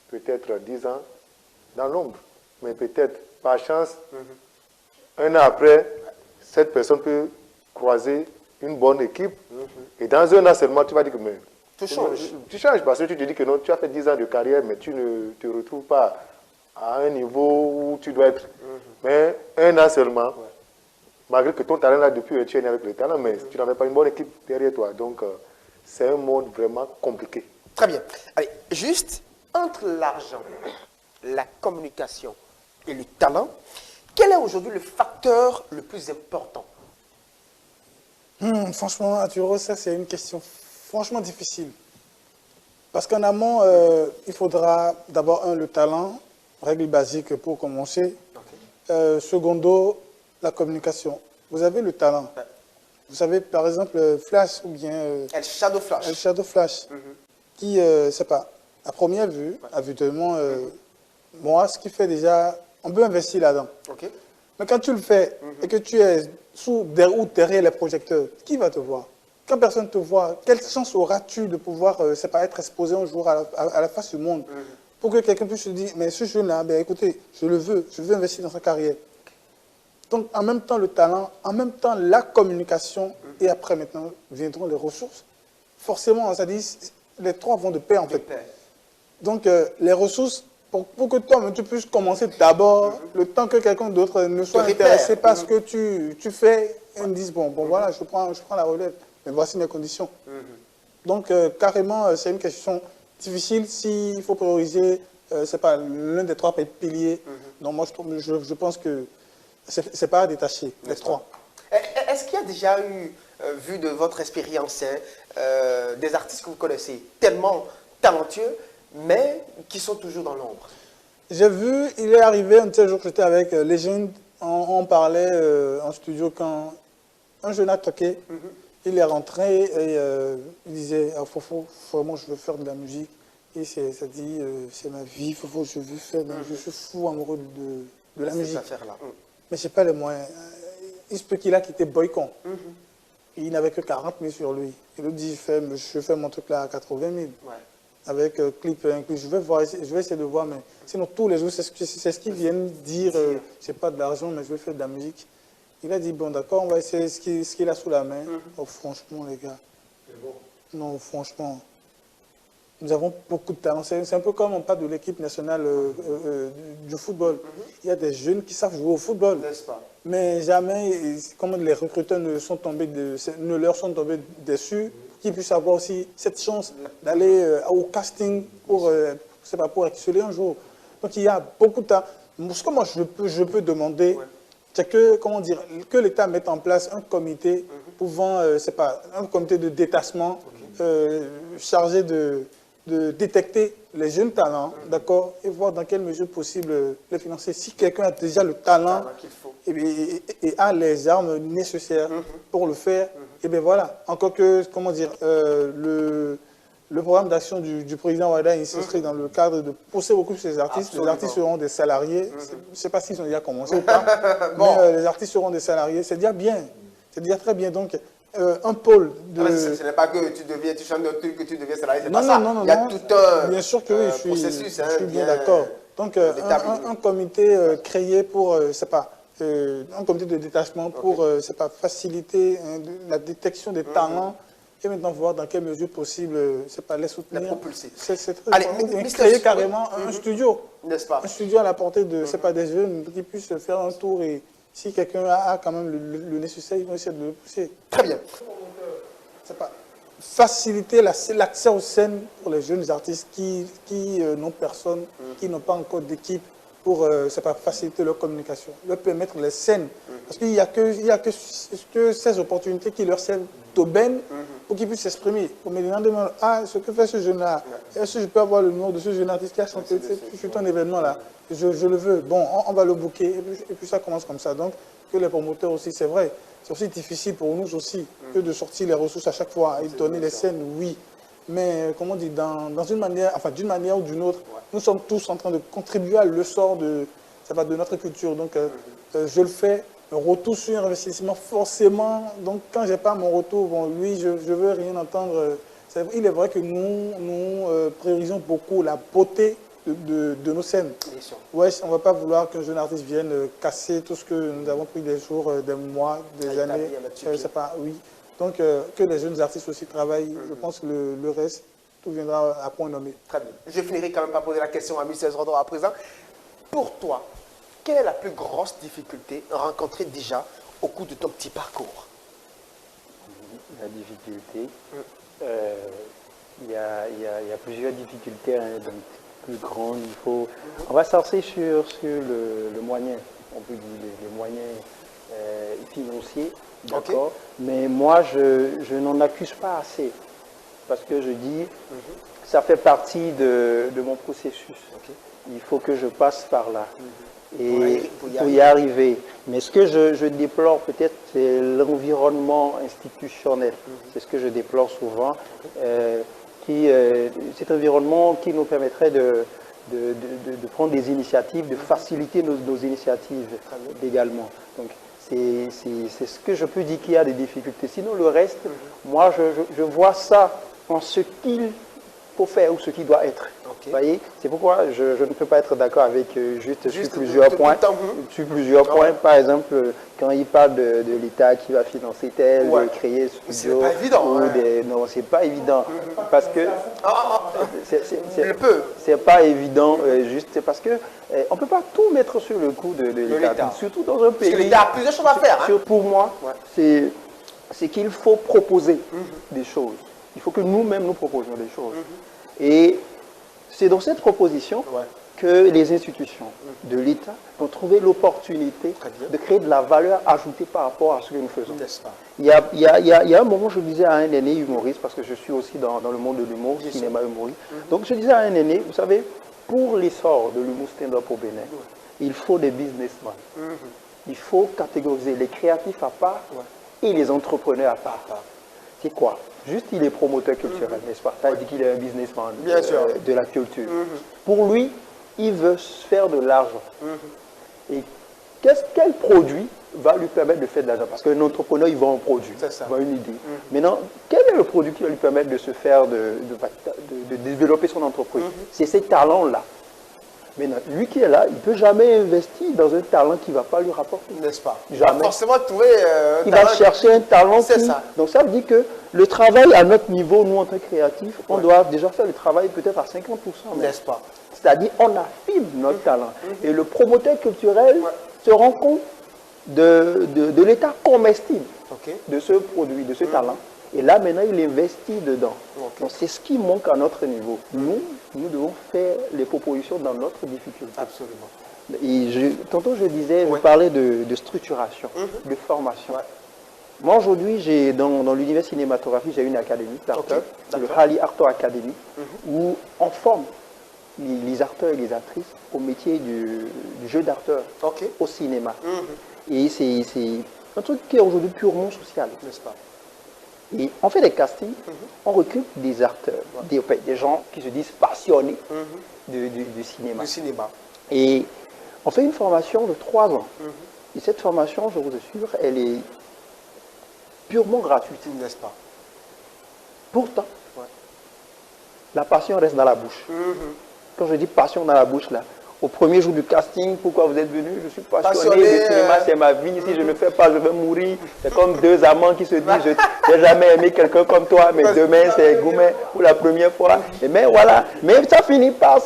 peut-être 10 ans, dans l'ombre. Mais peut-être, par chance, un an après, cette personne peut croiser une bonne équipe. Et dans un an seulement, tu vas dire que mais, tu changes. Tu changes parce que tu te dis que non, tu as fait 10 ans de carrière, mais tu ne te retrouves pas à un niveau où tu dois être. Mais un an seulement, malgré que ton talent là depuis tu es né avec le talent, mais tu n'avais pas une bonne équipe derrière toi. Donc, c'est un monde vraiment compliqué. Très bien. Allez, juste entre l'argent, la communication et le talent, quel est aujourd'hui le facteur le plus important? Franchement, Arturo, ça c'est une question franchement difficile. Parce qu'en amont, il faudra d'abord, le talent, règle basique pour commencer. Secondo, la communication. Vous avez le talent. Vous savez, par exemple, Flash ou bien... El Shadow Flash. El Shadow Flash, qui, c'est pas, à première vue, évidemment, moi, ce qui fait déjà... On peut investir là-dedans. Mais quand tu le fais et que tu es ou derrière les projecteurs, qui va te voir? Quand personne te voit, quelle chance auras-tu de pouvoir, c'est pas, être exposé un jour à la face du monde pour que quelqu'un puisse se dire, mais ce jeune-là, ben, écoutez, je veux investir dans sa carrière. Donc, en même temps, le talent, en même temps, la communication, et après, maintenant, viendront les ressources. Forcément, ça dit, les trois vont de pair, en fait. Donc, les ressources, pour que toi, tu puisses commencer d'abord, le temps que quelqu'un d'autre ne soit intéressé par ce que tu fais, et me dise, bon, voilà, je prends la relève, mais voici mes conditions. Donc, carrément, c'est une question difficile s'il faut prioriser, c'est pas l'un des trois piliers. Donc, moi, je pense que c'est pas à détacher, les trois. Est-ce qu'il y a déjà eu, vu de votre expérience, des artistes que vous connaissez tellement talentueux, mais qui sont toujours dans l'ombre? J'ai vu, il est arrivé un tel jour que j'étais avec Legend, on parlait en studio quand un jeune a toqué, il est rentré et il disait ah, Fofo, vraiment je veux faire de la musique. Et ça dit c'est ma vie, Fofo, je veux faire de la musique, je suis fou amoureux de la musique. Mais je n'ai pas les moyens. Il se peut qu'il a quitté Boycon. Et il n'avait que 40 000 sur lui. Il nous dit je fais mon truc là à 80 000. Avec clip inclus. Je vais essayer de voir, mais sinon tous les jours, c'est ce qu'ils viennent dire, j'ai pas de l'argent, mais je vais faire de la musique. Il a dit, bon d'accord, on va essayer ce qu'il a sous la main. Oh franchement les gars, non franchement, nous avons beaucoup de talent. C'est un peu comme on parle de l'équipe nationale du football. Il y a des jeunes qui savent jouer au football. Mais jamais, comment les recruteurs ne leur sont tombés dessus, qu'ils puissent avoir aussi cette chance d'aller au casting pour exceller un jour. Donc il y a beaucoup de talent. Ce que moi je peux demander, c'est que, comment dire, que l'État mette en place un comité pouvant, un comité de détachement chargé de détecter les jeunes talents, d'accord, et voir dans quelle mesure possible les financer. Si quelqu'un a déjà le talent et a les armes nécessaires pour le faire, et bien voilà. Encore que, comment dire, le programme d'action du président Ouattara s'inscrit dans le cadre de pousser beaucoup ces artistes. Absolument. Les artistes seront des salariés. Je ne sais pas s'ils ont déjà commencé ou pas, mais les artistes seront des salariés. C'est déjà bien. C'est déjà très bien. Donc, un pôle de... ce n'est pas que tu chantes un truc que tu deviens salarié, c'est pas ça. Non, il y a tout un bien sûr que oui, processus. Je suis bien d'accord. Donc, un comité créé pour, un comité de détachement pour faciliter la détection des talents et maintenant voir dans quelle mesure possible, les soutenir. Les propulser. C'est très Allez, important. Créer carrément un studio. N'est-ce pas? Un studio à la portée de des jeunes qui puissent faire un tour et si quelqu'un a quand même le nécessaire, ils vont essayer de le pousser. Très bien. Faciliter l'accès aux scènes pour les jeunes artistes qui n'ont personne, qui n'ont pas encore d'équipe pour faciliter leur communication, leur permettre les scènes. Parce qu'il n'y a que ces opportunités qui leur servent d'aubaine pour qu'ils puissent s'exprimer. Pour me demander, ce que fait ce jeune-là, est-ce que je peux avoir le nom de ce jeune artiste qui a chanté sur un événement-là? Je le veux. Bon, on va le booker. Et puis ça commence comme ça. Donc, que les promoteurs aussi, c'est vrai. C'est aussi difficile pour nous aussi que de sortir les ressources à chaque fois et de donner les scènes, oui. Mais, comme on dit, d'une manière ou d'une autre, nous sommes tous en train de contribuer à l'essor de notre culture. Donc, je le fais. Un retour sur un investissement, forcément. Donc, quand je n'ai pas mon retour, je ne veux rien entendre. Il est vrai que nous priorisons beaucoup la beauté de nos scènes. Ouais, on ne va pas vouloir qu'un jeune artiste vienne casser tout ce que nous avons pris des jours, des mois, des années. Oui. Donc, que les jeunes artistes aussi travaillent. Je pense que le reste, tout viendra à point nommé. Très bien. Je finirai quand même par poser la question à Mr. Rodor à présent. Pour toi, quelle est la plus grosse difficulté rencontrée déjà au cours de ton petit parcours? La difficulté, il y a plusieurs difficultés. Donc, plus grande, on va s'arrêter sur le moyen, on peut dire les moyens financiers, d'accord. Mais moi, je n'en accuse pas assez, parce que je dis, ça fait partie de mon processus. Il faut que je passe par là. Et pour y arriver. Mais ce que je déplore peut-être, c'est l'environnement institutionnel. C'est ce que je déplore souvent. Cet environnement qui nous permettrait de prendre des initiatives, de faciliter nos initiatives également. Donc, c'est ce que je peux dire qu'il y a des difficultés. Sinon, le reste, moi, je vois ça en ce qu'il faut faire ou ce qui doit être. Vous voyez, c'est pourquoi je ne peux pas être d'accord avec sur plusieurs points. Sur plusieurs points, par exemple, quand il parle de l'État qui va financer tel, de créer ce studio. C'est pas évident. Non, c'est pas évident. Parce que c'est pas évident, juste parce que on ne peut pas tout mettre sur le coup de l'État. Surtout dans un pays. Parce que l'État a plusieurs choses à faire. Pour moi, c'est qu'il faut proposer des choses. Il faut que nous-mêmes nous proposions des choses. Et c'est dans cette proposition que les institutions de l'État vont trouver l'opportunité de créer de la valeur ajoutée par rapport à ce que nous faisons. Il y a un moment, je disais à un aîné humoriste, parce que je suis aussi dans le monde de l'humour, cinéma humoriste. Donc je disais à un aîné, vous savez, pour l'essor de l'humour stand-up au Bénin, il faut des businessmen. Il faut catégoriser les créatifs à part et les entrepreneurs à part. C'est quoi? Juste, il est promoteur culturel, n'est-ce pas? Il dit qu'il est un businessman de la culture. Pour lui, il veut se faire de l'argent. Et quel produit va lui permettre de faire de l'argent? Parce qu'un entrepreneur, il vend un produit, il vend une idée. Maintenant, quel est le produit qui va lui permettre de se faire, de développer son entreprise? C'est ces talents-là. Maintenant, lui qui est là, il ne peut jamais investir dans un talent qui ne va pas lui rapporter. N'est-ce pas? Jamais. Il va forcément trouver il va chercher un talent. Ça. Donc ça veut dire que le travail à notre niveau, nous en tant que créatifs, on doit déjà faire le travail peut-être à 50%. N'est-ce pas? C'est-à-dire on affine notre talent. Et le promoteur culturel se rend compte de l'état comestible de ce produit, de ce talent. Et là, maintenant, il investit dedans. Donc, c'est ce qui manque à notre niveau. Nous devons faire les propositions dans notre difficulté. Absolument. Et tantôt, je disais, je parlais de structuration, de formation. Moi, aujourd'hui, dans l'univers cinématographique, j'ai une académie d'acteurs, le Hali Actor Academy, où on forme les acteurs et les actrices au métier du jeu d'acteur au cinéma. Et c'est un truc qui est aujourd'hui purement social. N'est-ce pas? Et on fait des castings, on recrute des acteurs, des gens qui se disent passionnés du cinéma. Et on fait une formation de 3 ans. Et cette formation, je vous assure, elle est purement gratuite. N'est-ce pas? Pourtant, la passion reste dans la bouche. Quand je dis passion dans la bouche, là, au premier jour du casting, pourquoi vous êtes venu? Je suis passionné, le cinéma c'est ma vie, si je ne fais pas, je vais mourir. C'est comme deux amants qui se disent, je n'ai jamais aimé quelqu'un comme toi, mais demain c'est Goumet pour la première fois. Mais voilà, mais ça finit par...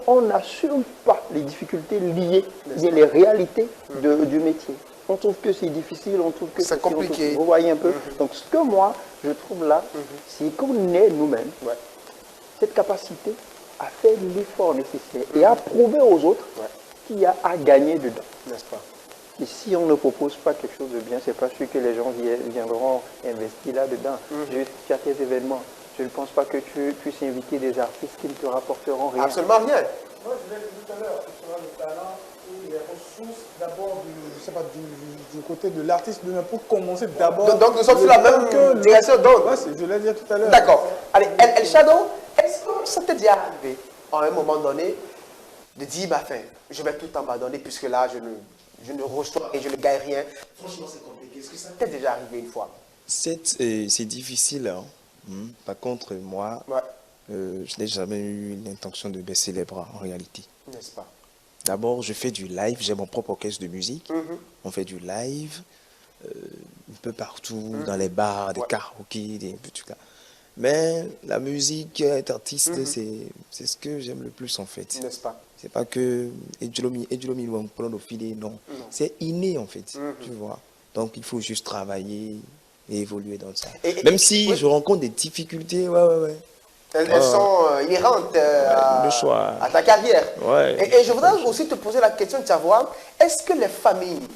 On n'assume pas les difficultés liées, les réalités du métier. On trouve que c'est difficile, on trouve que c'est compliqué. Vous voyez un peu. Donc ce que moi, je trouve là, c'est qu'on ait nous-mêmes cette capacité à faire l'effort nécessaire et à prouver aux autres qu'il y a à gagner dedans. N'est-ce pas? Et si on ne propose pas quelque chose de bien, c'est pas sûr que les gens viendront investir là-dedans. Juste faire tes événements. Je ne pense pas que tu puisses inviter des artistes qui ne te rapporteront rien. Absolument rien. Moi, je l'ai dit tout à l'heure, ce sera le talent ou les ressources d'abord du côté de l'artiste, pour commencer d'abord. Donc nous sommes sur la même direction. Je l'ai dit tout à l'heure. D'accord. Allez, El Shadow, est-ce que ça t'est déjà arrivé, à un moment donné, de dire, bah, je vais tout abandonner puisque là, je ne reçois et je ne gagne rien. Franchement, c'est compliqué. Est-ce que ça t'est déjà arrivé une fois? C'est difficile. Hein. Par contre, moi, je n'ai jamais eu l'intention de baisser les bras, en réalité. N'est-ce pas? D'abord, je fais du live. J'ai mon propre orchestre de musique. On fait du live un peu partout, dans les bars, des karaokés, des trucs là. Mais la musique, être artiste, c'est ce que j'aime le plus, en fait. N'est-ce pas? C'est pas que non. C'est inné, en fait, tu vois. Donc, il faut juste travailler et évoluer dans ça. Même si je rencontre des difficultés, elles sont inhérentes à ta carrière. Et je voudrais aussi te poser la question de savoir, est-ce que les familles,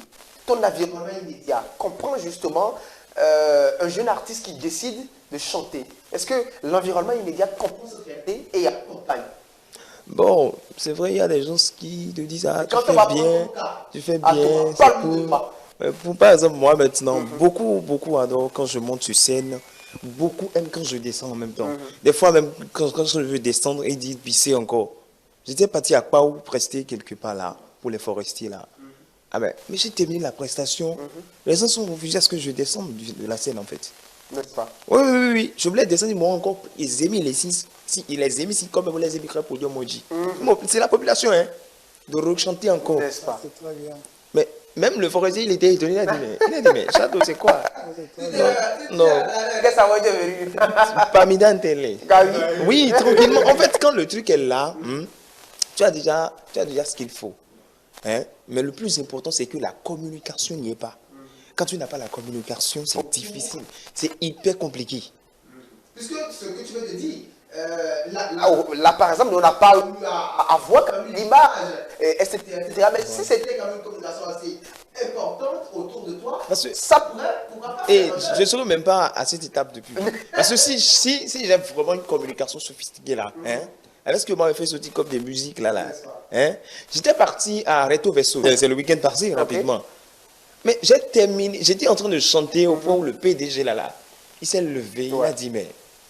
ton environnement immédiat, comprend justement un jeune artiste qui décide de chanter? Est-ce que l'environnement immédiat comprend cette réalité et accompagne? Bon, c'est vrai, il y a des gens qui te disent, ah, tu fais bien, c'est cool. Par exemple, moi maintenant, beaucoup adorent quand je monte sur scène, beaucoup aiment quand je descends en même temps. Des fois même, quand je veux descendre, ils disent pisser encore. J'étais parti à Paou prester quelque part là, pour les forestiers là. Ah ben, mais j'ai terminé la prestation, les gens sont refusés à ce que je descende de la scène en fait. N'est-ce pas? Oui. Je voulais descendre, ils m'ont encore, ils aiment les six. Si ils les aiment, si comme vous les aimez pour dire Moji. C'est la population, hein, de rechanter encore. N'est-ce pas? C'est très bien. Mais même le forestier, il était étonné, il a dit, mais Shadow, c'est quoi? Non. Qu'est-ce que ça va devenir? Parmi télé. Oui, tranquillement. En fait, quand le truc est là, tu as déjà ce qu'il faut. Hein? Mais le plus important, c'est que la communication n'y est pas. Quand tu n'as pas la communication, c'est difficile. C'est hyper compliqué. Puisque ce que tu veux te dire, là, par exemple, on n'a pas eu à voir l'image, etc. Mais si c'était quand même une communication assez importante autour de toi, ça pourrait pas. Et je ne serais même pas à cette étape depuis. Parce que si j'ai vraiment une communication sophistiquée là, avec ce que moi j'ai fait sortir comme des musiques là, j'étais parti à Reto Verso. C'est le week-end passé, rapidement. Mais j'ai terminé, j'étais en train de chanter au point où le PDG là, il s'est levé, il a dit, mais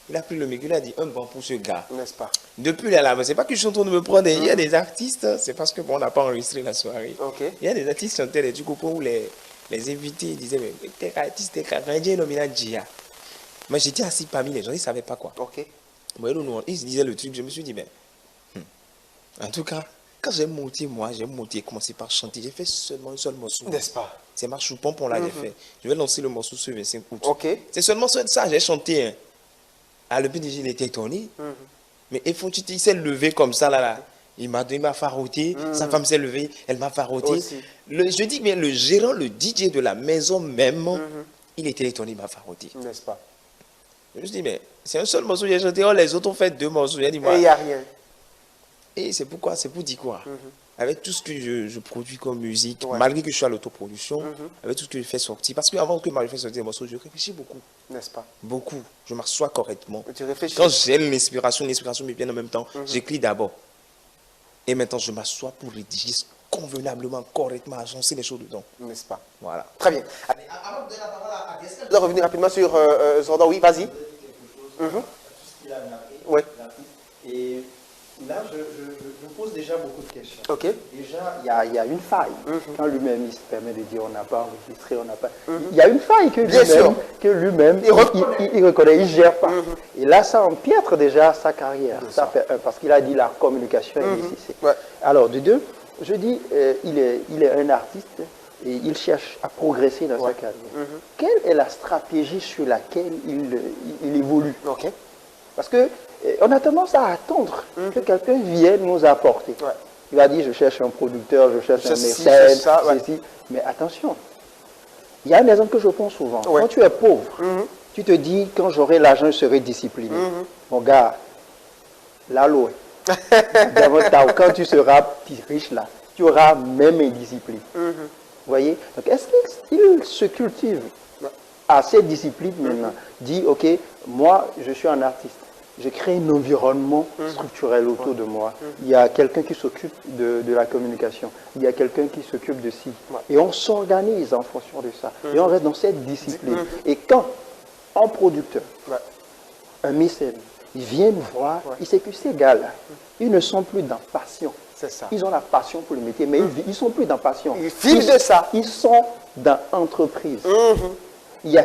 il a pris le micro, il a dit, un banc pour ce gars. N'est-ce pas? Depuis là, c'est pas que je suis en train de me prendre, il y a des artistes, c'est parce que bon, on n'a pas enregistré la soirée. Il y a des artistes qui chantaient du coup où les invités disaient, mais t'es artiste, t'es canadien, nominal Gia. Moi j'étais assis parmi les gens, ils ne savaient pas quoi. Ils se disaient le truc, je me suis dit, mais en tout cas, quand j'ai monté, commencé par chanter, j'ai fait seulement un seul morceau. N'est-ce pas? C'est ma choupompon, on l'avait fait. Je vais lancer le morceau sur 25 août. C'est seulement ça, j'ai chanté. Hein. Ah, le PDG, il était étonné. Mais il s'est levé comme ça, là. Il m'a farouté. Sa femme s'est levée, elle m'a farouté. Je dis bien, le gérant, le DJ de la maison même, il était étonné, il m'a farouté. N'est-ce pas? Je me suis dit, mais c'est un seul morceau, j'ai chanté. Oh, les autres ont fait 2 morceaux. J'ai dit, et il n'y a rien. Et c'est pourquoi, c'est pour dire quoi? Avec tout ce que je produis comme musique, malgré que je suis à l'autoproduction, avec tout ce que je fais sortir. Parce qu'avant que je fasse sortir des morceaux, je réfléchis beaucoup. N'est-ce pas? Beaucoup. Je m'assois correctement. Tu réfléchis. Quand j'ai l'inspiration me vient en même temps, j'écris d'abord. Et maintenant, je m'assois pour rédiger convenablement, correctement, agencer les choses dedans. N'est-ce pas? Voilà. Très bien. Allez, avant de donner la parole à Gaskell, je dois revenir rapidement sur Zordan. Oui, vas-y. Oui. Et Là, je pose déjà beaucoup de questions. Ok. Déjà, il y a une faille. Quand lui-même, il se permet de dire on n'a pas enregistré, on n'a pas... Il y a une faille que lui-même, il reconnaît, il ne gère pas. Et là, ça empiètre déjà sa carrière. Ça fait, parce qu'il a dit la communication est nécessaire. Ouais. Alors, de deux, je dis, il est un artiste et il cherche à progresser dans sa carrière. Quelle est la stratégie sur laquelle il évolue? Parce que on a tendance à attendre que quelqu'un vienne nous apporter. Ouais. Il va dire, je cherche un producteur, je cherche un mécène, ceci. Mais attention, il y a un exemple que je prends souvent. Ouais. Quand tu es pauvre, tu te dis, quand j'aurai l'argent, je serai discipliné. Mon gars, là, l'eau. Quand tu seras riche, là, tu auras même indiscipline. Vous voyez? Donc, est-ce qu'il se cultive à cette discipline maintenant? Dit, ok, moi, je suis un artiste. Je crée un environnement structurel autour de moi. Il y a quelqu'un qui s'occupe de la communication. Il y a quelqu'un qui s'occupe de ci. Et on s'organise en fonction de ça. Et on reste dans cette discipline. Et quand un producteur, un mécène, ils viennent voir, il sait que ces gars-là, ils ne sont plus dans passion. C'est ça. Ils ont la passion pour le métier, mais ils ne sont plus dans passion. Ils vivent de ça. Ils sont dans entreprise. Il y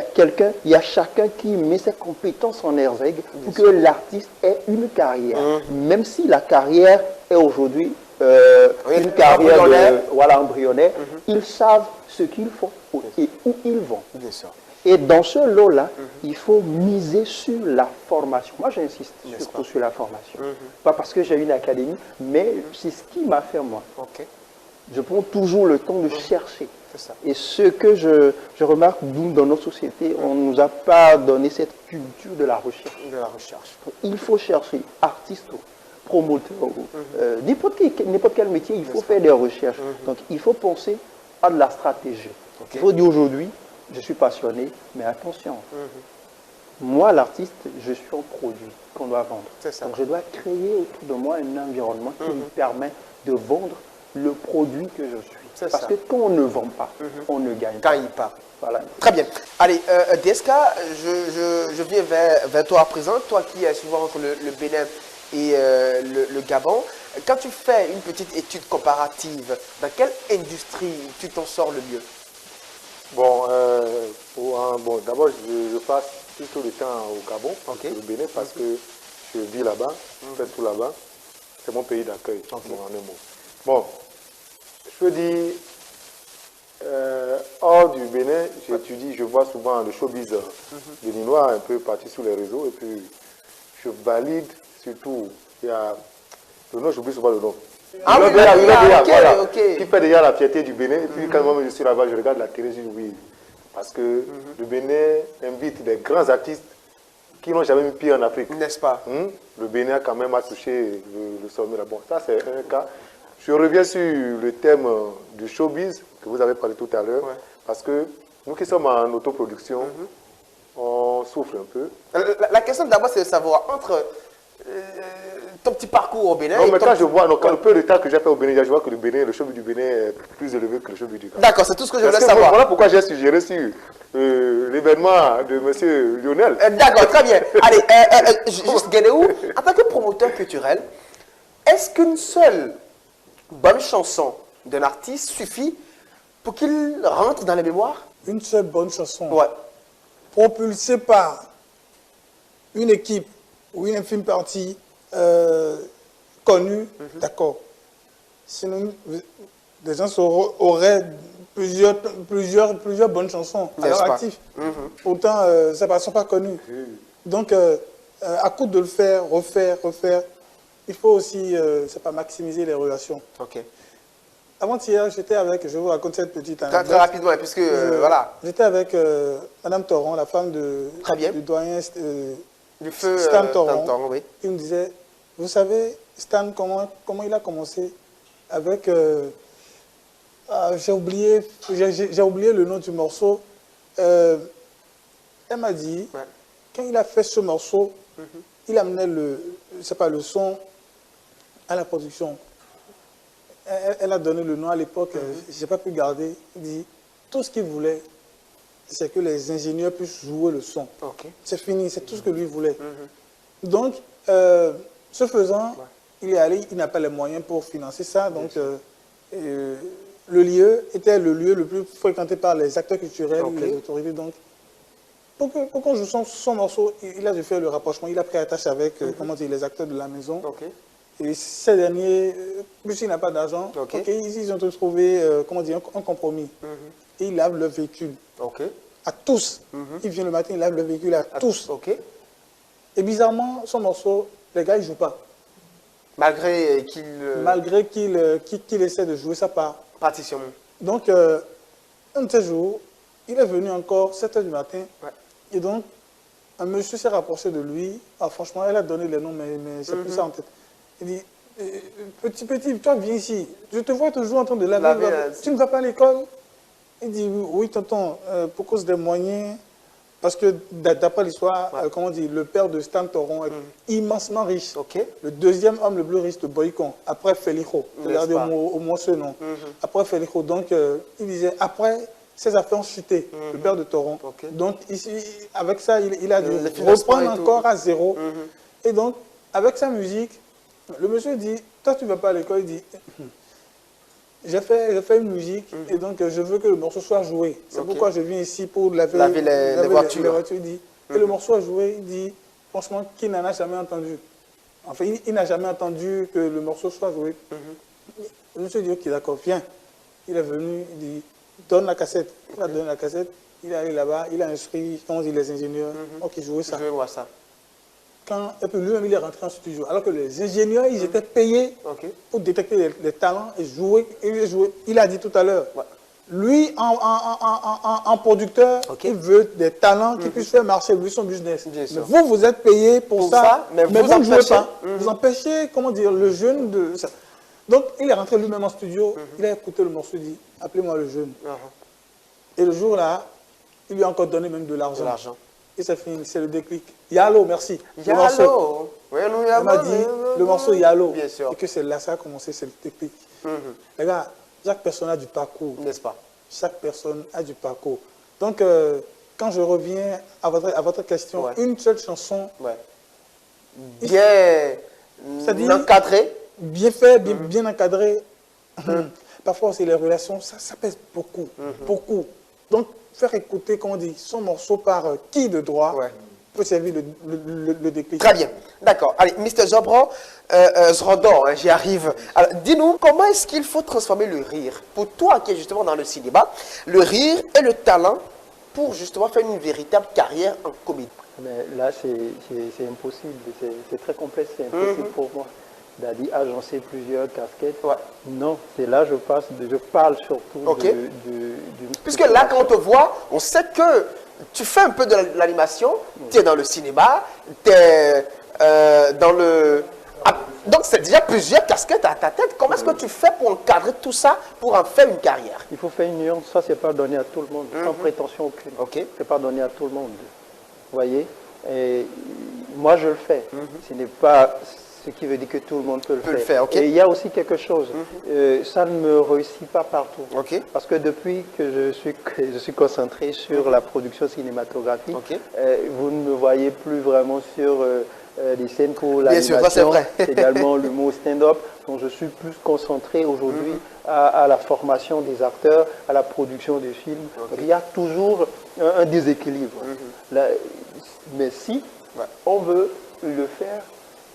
a chacun qui met ses compétences en exergue pour que l'artiste ait une carrière. Même si la carrière est aujourd'hui une carrière embryonnaire, ils savent ce qu'ils font et où ils vont. Et dans ce lot-là, il faut miser sur la formation. Moi, j'insiste surtout sur la formation. Pas parce que j'ai une académie, mais c'est ce qui m'a fait moi. Je prends toujours le temps de chercher. Et ce que je remarque, nous, dans notre société, on ne nous a pas donné cette culture de la recherche. Il faut chercher artiste, promoteur, n'importe quel métier, il faut faire des recherches. Donc, il faut penser à de la stratégie. Il faut dire aujourd'hui, je suis passionné, mais attention. Moi, l'artiste, je suis un produit qu'on doit vendre. Donc, je dois créer autour de moi un environnement qui me permet de vendre le produit que je suis. Parce que quand on ne vend pas, on ne gagne pas. Quand il part. Voilà. Très bien. Allez, DSK, je viens vers toi à présent. Toi qui es souvent entre le Bénin et le Gabon. Quand tu fais une petite étude comparative, dans quelle industrie tu t'en sors le mieux? Bon, d'abord, je passe plutôt le temps au Gabon, au Bénin, parce que je vis là-bas, je fais tout là-bas. C'est mon pays d'accueil, en un mot. Bon, je peux dire, hors du Bénin, j'étudie, je vois souvent le showbiz béninois un peu parti sur les réseaux, et puis je valide surtout, il y a le nom, j'oublie souvent le nom. Qui fait déjà la fierté du Bénin, et puis quand moi je suis là-bas, je regarde la télé, je dis oui, parce que le Bénin invite des grands artistes qui n'ont jamais mis pied en Afrique. N'est-ce pas? Le Bénin quand même a touché le sommet là. Bon, ça c'est un cas. Je reviens sur le thème du showbiz que vous avez parlé tout à l'heure, parce que nous qui sommes en autoproduction, on souffre un peu. La question d'abord, c'est de savoir entre ton petit parcours au Bénin. Non, mais quand je vois, le peu de temps que j'ai fait au Bénin, je vois que le showbiz du Bénin est plus élevé que le showbiz du Gabon. D'accord, c'est tout ce que je voulais savoir. Voilà pourquoi j'ai suggéré sur l'événement de M. Lionel. D'accord, très bien. Allez, juste Guénéou, en tant que promoteur culturel, est-ce qu'une seule bonne chanson d'un artiste suffit pour qu'il rentre dans les mémoires? Une seule bonne chanson, propulsée par une équipe ou une infime partie connue, d'accord. Sinon, les gens auraient plusieurs bonnes chansons à leur actif. Pourtant, ces ne sont pas connues. Donc, à coup de le faire, refaire, il faut aussi maximiser les relations. Avant-hier, j'étais avec, je vous raconte cette petite anecdote. Très rapidement, puisque, voilà. J'étais avec Madame Torrent, la femme du doyen du feu Stan Torrent. Oui. Il me disait, vous savez, Stan, comment il a commencé avec... j'ai oublié le nom du morceau. Elle m'a dit, quand il a fait ce morceau, il amenait le son à la production. Elle a donné le nom à l'époque, je n'ai pas pu garder. Il dit, tout ce qu'il voulait, c'est que les ingénieurs puissent jouer le son. C'est fini, c'est tout ce que lui voulait. Donc, ce faisant, il est allé, il n'a pas les moyens pour financer ça. Donc, le lieu était le lieu le plus fréquenté par les acteurs culturels, les autorités. Donc, pour qu'on joue son morceau, il a dû faire le rapprochement. Il a pris attache avec comment dire, les acteurs de la maison. Et ces derniers, puisqu'il n'a pas d'argent, ils ont trouvé comment dire, un compromis. Et ils lavent leur véhicule. À tous. Il vient le matin, il lave le véhicule à tous. Et bizarrement, son morceau, les gars, ils ne jouent pas. Malgré qu'il... Malgré qu'il essaie de jouer ça par partition. Donc, un de ces jours, il est venu encore 7 h du matin. Et donc, un monsieur s'est rapproché de lui. Ah, franchement, elle a donné les noms, mais c'est plus ça en tête. Il dit, petit, toi, viens ici. Je te vois toujours en train de laver. Tu ne vas pas à l'école? Il dit, oui, tonton, pour cause des moyens. Parce que d'après l'histoire, comment on dit, le père de Stan Toron est immensement riche. Le deuxième homme le plus riche de Boycon, après Felijo. Regardez au moins ce nom. Après Felijo. Donc, il disait, après, ses affaires ont chuté, le père de Toron. Donc, ici, avec ça, il a dû reprendre encore à zéro. Et donc, avec sa musique, le monsieur dit, toi, tu ne vas pas à l'école. Il dit, j'ai fait une musique et donc je veux que le morceau soit joué. C'est pourquoi je viens ici pour laver les voitures. Il dit, et le morceau a joué, il dit, franchement, qui n'en a jamais entendu? Enfin, il n'a jamais entendu que le morceau soit joué. Le monsieur dit, ok, d'accord, viens. Il est venu, il dit, donne la cassette. Il a donné la cassette, il est allé là-bas, il a instruit, comment on dit, les ingénieurs, ok, jouez ça. Je vois ça. Et puis lui-même, il est rentré en studio. Alors que les ingénieurs, ils étaient payés pour détecter les talents et jouer. Il a dit tout à l'heure, lui, en producteur, il veut des talents qui puissent faire marcher lui son business. Mais vous êtes payé pour ça, mais vous ne jouez pas. Vous empêchez, comment dire, le jeune de ça. Donc, il est rentré lui-même en studio, il a écouté le morceau, il dit, appelez-moi le jeune. Et le jour-là, il lui a encore donné même de l'argent. Et c'est fini, c'est le déclic. Yalo, merci. Yalo. Il m'a dit le morceau Yalo. Bien sûr. Et que c'est là ça a commencé, c'est le déclic. Les gars, chaque personne a du parcours. N'est-ce pas? Chaque personne a du parcours. Donc, quand je reviens à votre question, une seule chanson. Bien encadrée. Bien fait, bien encadré. Parfois aussi les relations, ça pèse beaucoup. Beaucoup. Donc, faire écouter, comment on dit, son morceau par qui de droit peut servir le déclic. Très bien, d'accord. Allez, Mr. Zobro, Zrodon, j'y arrive. Dis-nous, comment est-ce qu'il faut transformer le rire? Pour toi qui es justement dans le cinéma, le rire et le talent pour justement faire une véritable carrière en comédie. Mais là, c'est impossible, c'est très complexe, c'est impossible pour moi. C'est-à-dire agencer plusieurs casquettes. Non, c'est là je parle surtout Puisque là, quand on te voit, on sait que tu fais un peu de l'animation, tu es dans le cinéma, tu es dans le... Donc, c'est déjà plusieurs casquettes à ta tête. Comment est-ce que tu fais pour encadrer tout ça, pour en faire une carrière? Il faut faire une nuance, ça, c'est pas donné à tout le monde, sans prétention aucune. C'est pas donné à tout le monde. Vous voyez? Et moi, je le fais. Ce n'est pas... Ce qui veut dire que tout le monde peut le faire. Et il y a aussi quelque chose, ça ne me réussit pas partout. Parce que depuis que je suis concentré sur la production cinématographique, vous ne me voyez plus vraiment sur des scènes pour l'animation, également l'humour stand-up. Donc je suis plus concentré aujourd'hui à la formation des acteurs, à la production des films. Donc, il y a toujours un déséquilibre. Mais si on veut le faire,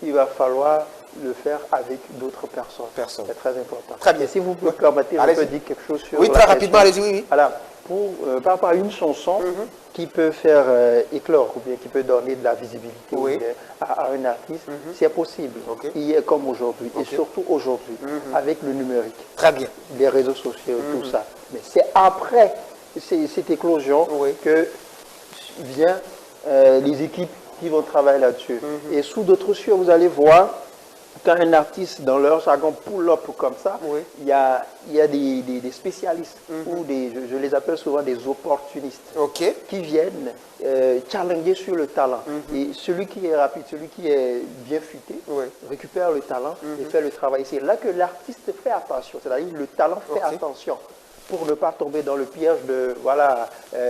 il va falloir le faire avec d'autres personnes. C'est très important. Très bien. Et si vous me permettez, je peux dire quelque chose sur très rapidement, allez-y. Voilà. Par rapport à une chanson qui peut faire éclore ou bien qui peut donner de la visibilité à un artiste, c'est possible. Hier comme aujourd'hui, et surtout aujourd'hui, avec le numérique. Très bien. Les réseaux sociaux, tout ça. Mais c'est après cette éclosion que viennent les équipes qui vont travailler là-dessus. Et sous d'autres cieux, vous allez voir, quand un artiste, dans leur jargon pull-up comme ça, il y a des spécialistes, ou je les appelle souvent des opportunistes, qui viennent challenger sur le talent. Et celui qui est rapide, celui qui est bien futé, récupère le talent et fait le travail. C'est là que l'artiste fait attention, c'est-à-dire le talent fait attention, pour ne pas tomber dans le piège de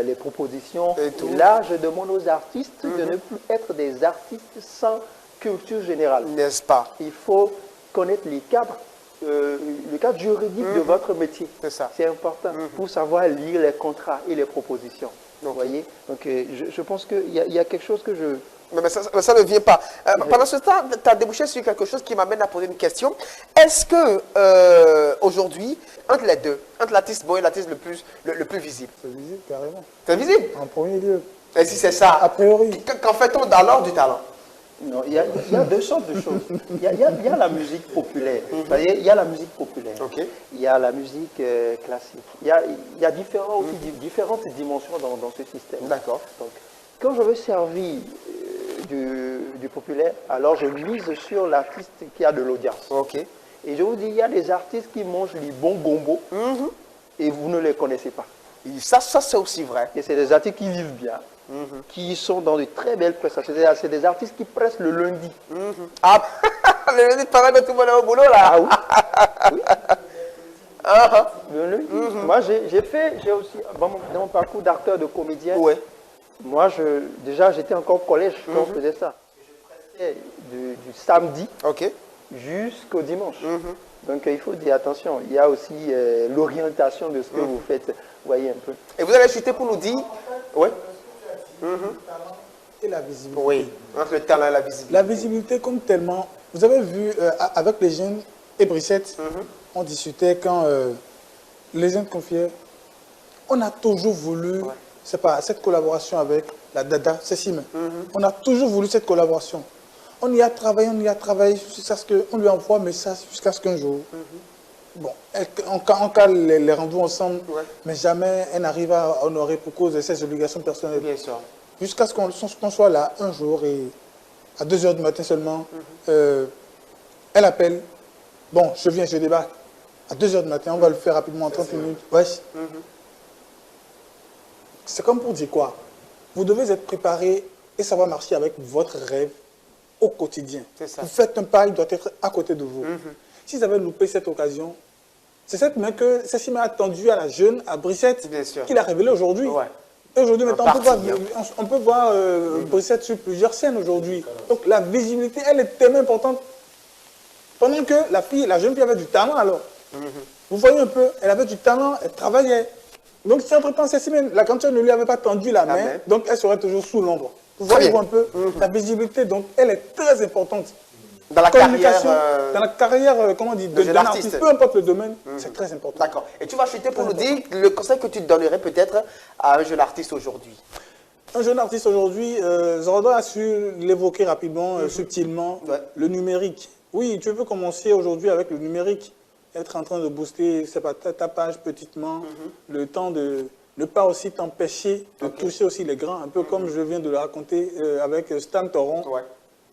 les propositions. Et là, je demande aux artistes de ne plus être des artistes sans culture générale. N'est-ce pas? Il faut connaître les cadres. Le cadre juridique de votre métier. C'est ça. C'est important pour savoir lire les contrats et les propositions. Vous voyez? Donc, je pense qu'il y a quelque chose que je... Mais ça ne vient pas. Pendant ce temps, tu as débouché sur quelque chose qui m'amène à poser une question. Est-ce que, aujourd'hui, entre les deux, entre l'artiste bon et l'artiste le plus visible? C'est visible, carrément. C'est visible? En premier lieu. Et si c'est ça, a priori. Qu'en fait-on alors du talent? Non, il y a deux sortes de choses. Il y a la musique populaire. Il y a la musique populaire. Il y a la musique classique. Il y a différentes dimensions dans ce système. D'accord. Donc, quand je veux servir du populaire, alors je mise sur l'artiste qui a de l'audience. Et je vous dis, il y a des artistes qui mangent les bons gombos et vous ne les connaissez pas. Et ça c'est aussi vrai. Et c'est des artistes qui vivent bien. Qui sont dans de très belles prestations. C'est des artistes qui pressent le lundi. Ah, le lundi, pareil que tout le monde est au boulot là. Ah oui. Le lundi. Moi, j'ai aussi, dans mon parcours d'acteur, de comédien, moi, déjà, j'étais encore au collège quand je faisais ça. Je prestais du samedi jusqu'au dimanche. Donc, il faut dire attention. Il y a aussi l'orientation de ce que vous faites. Vous voyez un peu. Et vous allez chuter pour nous dire... Oui. Et la visibilité. Oui, entre le talent et la visibilité. La visibilité comme tellement... Vous avez vu, avec les jeunes et Brissette, on discutait quand les jeunes confiaient, on a toujours voulu, c'est pas cette collaboration avec la Dada, c'est Sim. On a toujours voulu cette collaboration. On y a travaillé jusqu'à ce qu'on lui envoie un message, jusqu'à ce qu'un jour... Bon, on cale les rendus ensemble, mais jamais elle n'arrive à honorer pour cause de ses obligations personnelles. Bien sûr. Jusqu'à ce qu'on soit là un jour et à 2 h du matin seulement, elle appelle. Bon, je viens, je débarque. À 2 h du matin, on va le faire rapidement en 30 minutes. Wesh. C'est comme pour dire quoi? Vous devez être préparé et savoir marcher avec votre rêve au quotidien. Vous faites un pas, il doit être à côté de vous. S'ils avaient loupé cette occasion, c'est cette main que Cécile a attendue à la jeune, à Brissette, qu'il a révélée aujourd'hui. Et aujourd'hui, maintenant, on peut voir Brissette sur plusieurs scènes aujourd'hui. Donc la visibilité, elle est tellement importante. Pendant que la jeune fille avait du talent alors. Vous voyez un peu, elle avait du talent, elle travaillait. Donc si entre-temps, Cécile, la cantonne ne lui avait pas tendu la main, donc elle serait toujours sous l'ombre. Vous voyez un peu, la visibilité, donc elle est très importante. Dans la carrière, comment on dit, d'un artiste, peu importe le domaine, c'est très important. D'accord. Et tu vas chuter pour nous dire le conseil que tu donnerais peut-être à un jeune artiste aujourd'hui. Un jeune artiste aujourd'hui, Zorda a su l'évoquer rapidement, subtilement, le numérique. Oui, tu peux commencer aujourd'hui avec le numérique, être en train de booster ta page petitement, le temps de ne pas aussi t'empêcher de toucher aussi les grands, un peu comme je viens de le raconter avec Stan Toron.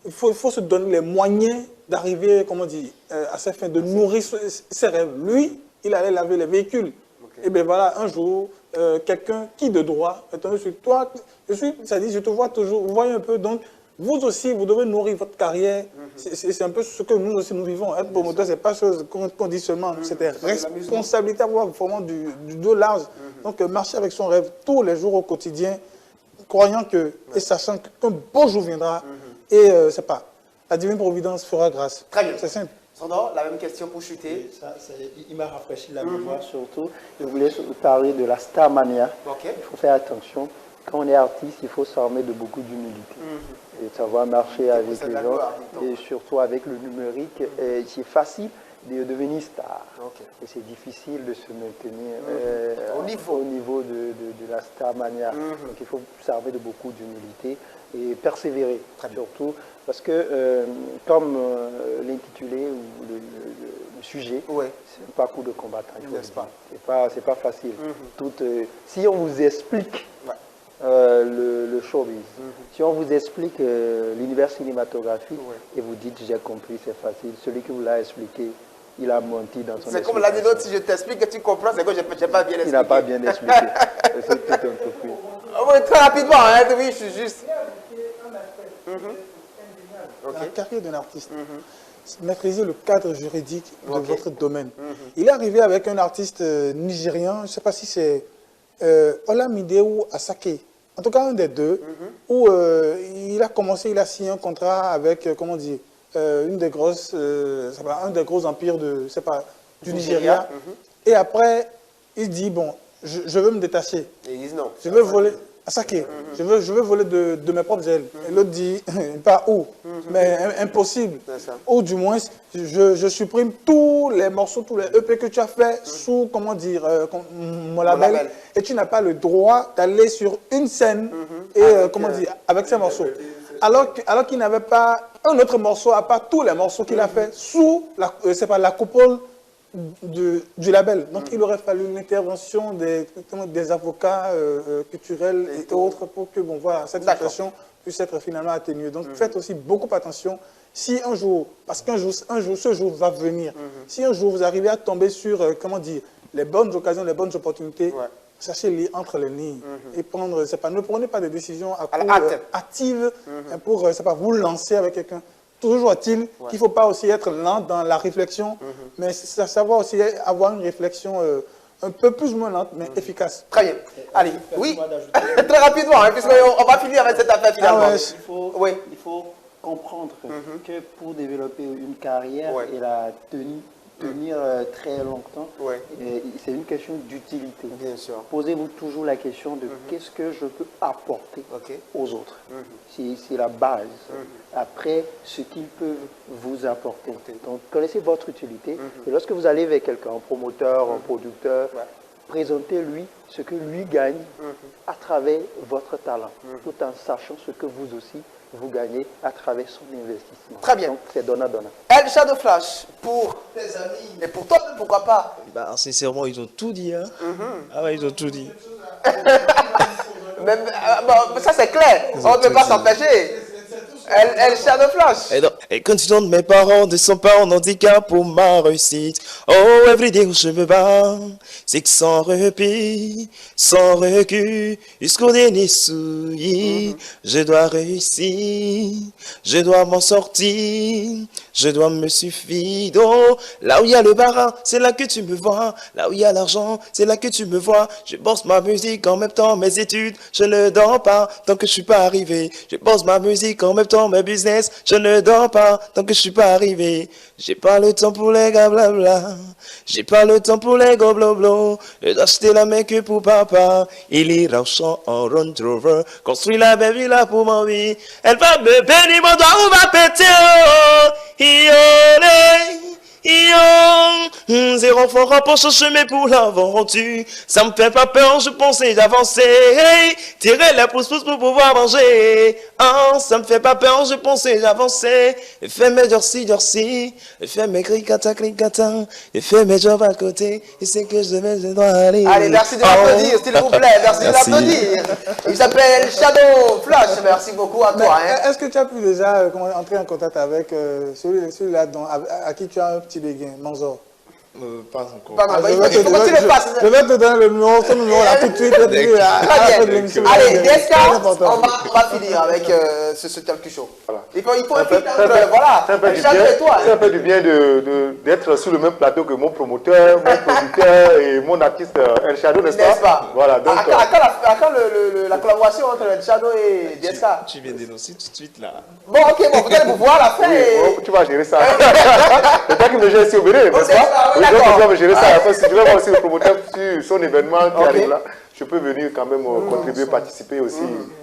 Il faut se donner les moyens d'arriver, comment dire, à sa fin, de nourrir ses rêves. Lui, il allait laver les véhicules. Et bien voilà, un jour, quelqu'un qui de droit, toi, je te vois toujours, vous voyez un peu, donc vous aussi, vous devez nourrir votre carrière. C'est un peu ce que nous aussi nous vivons. Être promoteur, ce n'est pas chose qu'on dit seulement, c'est des responsabilités à avoir vraiment du dos large. Donc marcher avec son rêve tous les jours au quotidien, croyant que, et sachant qu'un beau jour viendra, et c'est pas, la divine providence fera grâce. Très bien. C'est simple. Sandor, la même question pour chuter. Il m'a rafraîchi la mémoire surtout. Je voulais parler de la starmania. Il faut faire attention. Quand on est artiste, il faut s'armer de beaucoup d'humilité. Et savoir marcher avec les gens. Et surtout avec le numérique. C'est facile de devenir star. Et c'est difficile de se maintenir au niveau de la starmania. Donc il faut s'armer de beaucoup d'humilité et persévérer. Surtout parce que, comme l'intitulé ou le sujet, c'est un parcours de combattant. C'est pas facile. Si on vous explique le showbiz, si on vous explique l'univers cinématographique et vous dites j'ai compris, c'est facile, celui qui vous l'a expliqué, il a menti dans son C'est comme l'anecdote, si je t'explique que tu comprends, c'est que je n'ai pas bien expliqué. Il n'a pas bien expliqué. C'est tout un peu plus. Très rapidement, hein, oui, je suis juste. La carrière d'un artiste, maîtriser le cadre juridique de votre domaine. Il est arrivé avec un artiste nigérien, je ne sais pas si c'est Olamide ou Asake, en tout cas un des deux, où il a signé un contrat avec, comment dire, un des gros empires du Nigeria. Et après, il dit, bon, je veux me détacher. Et ils disent non. Je veux voler. Asake, je veux voler de mes propres ailes. Et l'autre dit, pas où, mais impossible. Ou du moins, je supprime tous les morceaux, tous les EP que tu as fait sous, comment dire, mon label. Et tu n'as pas le droit d'aller sur une scène et, comment dire, avec ces morceaux. Alors qu'il n'avait pas un autre morceau, à part tous les morceaux qu'il a fait sous la coupole du label. Donc, il aurait fallu l'intervention des avocats culturels et autres pour que cette situation puisse être finalement atténuée. Donc, faites aussi beaucoup attention. Si un jour, parce qu'un jour, ce jour va venir, si un jour vous arrivez à tomber sur, comment dire, les bonnes occasions, les bonnes opportunités, sachez lire entre les lignes et prendre, ne prenez pas des décisions hâtives pour, vous lancer avec quelqu'un. Toujours est-il qu'il ne faut pas aussi être lent dans la réflexion, mais savoir aussi avoir une réflexion un peu plus ou moins lente, mais efficace. Très bien. Allez, oui, très rapidement, puisqu'on va finir avec cette affaire finalement. Il faut comprendre que pour développer une carrière et la tenir très longtemps, c'est une question d'utilité. Bien sûr. Posez-vous toujours la question de qu'est-ce que je peux apporter aux autres. C'est la base. Après, ce qu'ils peuvent vous apporter. Donc, connaissez votre utilité. Et lorsque vous allez vers quelqu'un, un promoteur, un producteur, présentez-lui ce que lui gagne à travers votre talent, tout en sachant ce que vous aussi, vous gagnez à travers son investissement. Très bien. Donc, c'est donnant-donnant. El Shadow Flash, pour tes amis et pour toi, pourquoi pas? Sincèrement, ils ont tout dit. Hein? Ah ouais, ils ont tout dit. Ça, c'est clair. On ne peut pas s'empêcher. El Shadow Flash. Et quand tu donnes mes parents ne sont pas en handicap pour ma réussite. Oh, everyday où je me bats, c'est que sans répit, sans recul, jusqu'au dernier souillé, je dois réussir, je dois m'en sortir, je dois me suffire. Oh, là où il y a le barin, c'est là que tu me vois. Là où il y a l'argent, c'est là que tu me vois. Je bosse ma musique en même temps mes études, je ne dors pas tant que je suis pas arrivé. Je bosse ma musique en même temps mes business, je ne dors pas tant que je suis pas arrivé. J'ai pas le temps pour les gars blabla, j'ai pas le temps pour les gars blabla. Je dois acheter la main que pour papa. Il ira au champ en Range Rover, construit la belle villa pour ma vie. Elle va me bénir, mon doigt où va péter. Zéro fort pour ce chemin pour l'aventure. Ça me fait pas peur, je pensais d'avancer. Tirer la pousse-pousse pour pouvoir manger. Ça me fait pas peur, je pensais d'avancer. Fais mes dorsi, fais mes cricata, et fais mes jobs à côté. Et c'est que je dois aller. Allez, merci de l'applaudir, s'il vous plaît. Merci de l'applaudir. Il s'appelle Shadow Flash. Merci beaucoup à toi. Est-ce que tu as pu déjà entrer en contact avec celui-là à qui tu as un petit béguin, Manzor? Pas encore. Il faut que tu le fasses. Je vais te donner le numéro, son numéro là tout de suite. Allez, DSK, on va finir avec ce talk show. Il faut un fit entre, voilà, ça fait du bien d'être sur le même plateau que mon promoteur, mon producteur et mon artiste El Shadow, n'est-ce pas? Voilà, donc. À quand la collaboration entre El Shadow et DSK? Tu viens dénoncer tout de suite là. Bon, ok, vous allez vous voir à la fin. Tu vas gérer ça. C'est toi qui me gères ici au Bénin, n'est-ce pas? Donc, je vais gérer ça. Après, si je vais voir aussi le promoteur sur son événement qui arrive là, je peux venir quand même contribuer, participer aussi.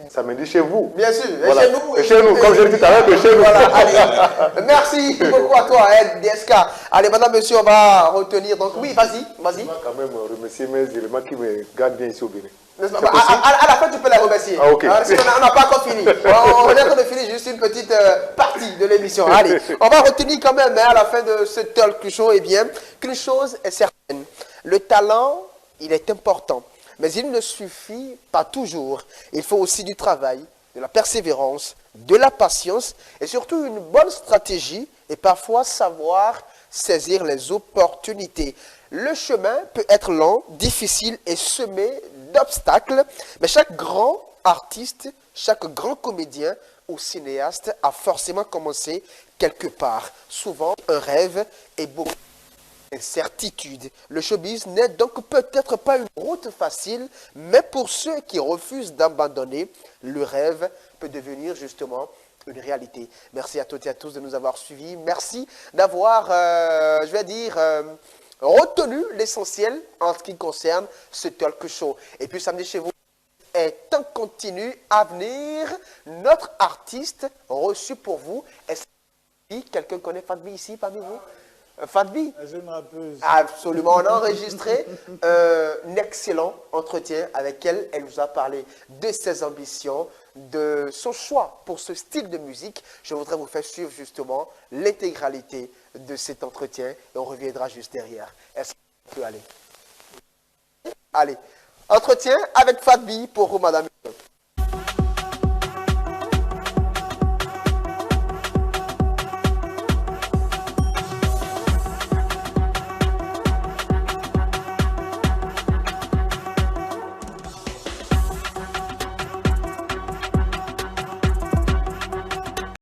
Ça me dit chez vous. Bien sûr, voilà. Et chez nous, comme je l'ai dit tout à l'heure, que chez nous. Voilà, allez. Merci beaucoup à toi, DSK. Allez, madame, monsieur, on va retenir. Donc, oui, vas-y. Je vais quand même remercier mes éléments qui me gardent bien ici au Bénin. À la fin, tu peux les remercier. Ah, ok. On n'a pas encore fini. On est en train de finir juste une petite partie de l'émission. Allez, on va retenir quand même à la fin de ce talk show, eh bien, qu'une chose est certaine. Le talent, il est important. Mais il ne suffit pas toujours. Il faut aussi du travail, de la persévérance, de la patience et surtout une bonne stratégie et parfois savoir saisir les opportunités. Le chemin peut être lent, difficile et semé d'obstacles, mais chaque grand artiste, chaque grand comédien ou cinéaste a forcément commencé quelque part. Souvent, un rêve et beaucoup d'incertitude. Le showbiz n'est donc peut-être pas une route facile, mais pour ceux qui refusent d'abandonner, le rêve peut devenir justement une réalité. Merci à toutes et à tous de nous avoir suivis. Merci d'avoir, retenu l'essentiel en ce qui concerne ce talk show. Et puis samedi chez vous est en continu à venir. Notre artiste reçu pour vous est quelqu'un connaît Fatbi ici parmi vous? Fatbi? Je me rappelle. Absolument, on a enregistré un excellent entretien avec elle. Elle nous a parlé de ses ambitions, de son choix pour ce style de musique. Je voudrais vous faire suivre justement l'intégralité de cet entretien et on reviendra juste derrière. Est-ce qu'on peut aller? Allez, entretien avec Fatbi pour vous, madame.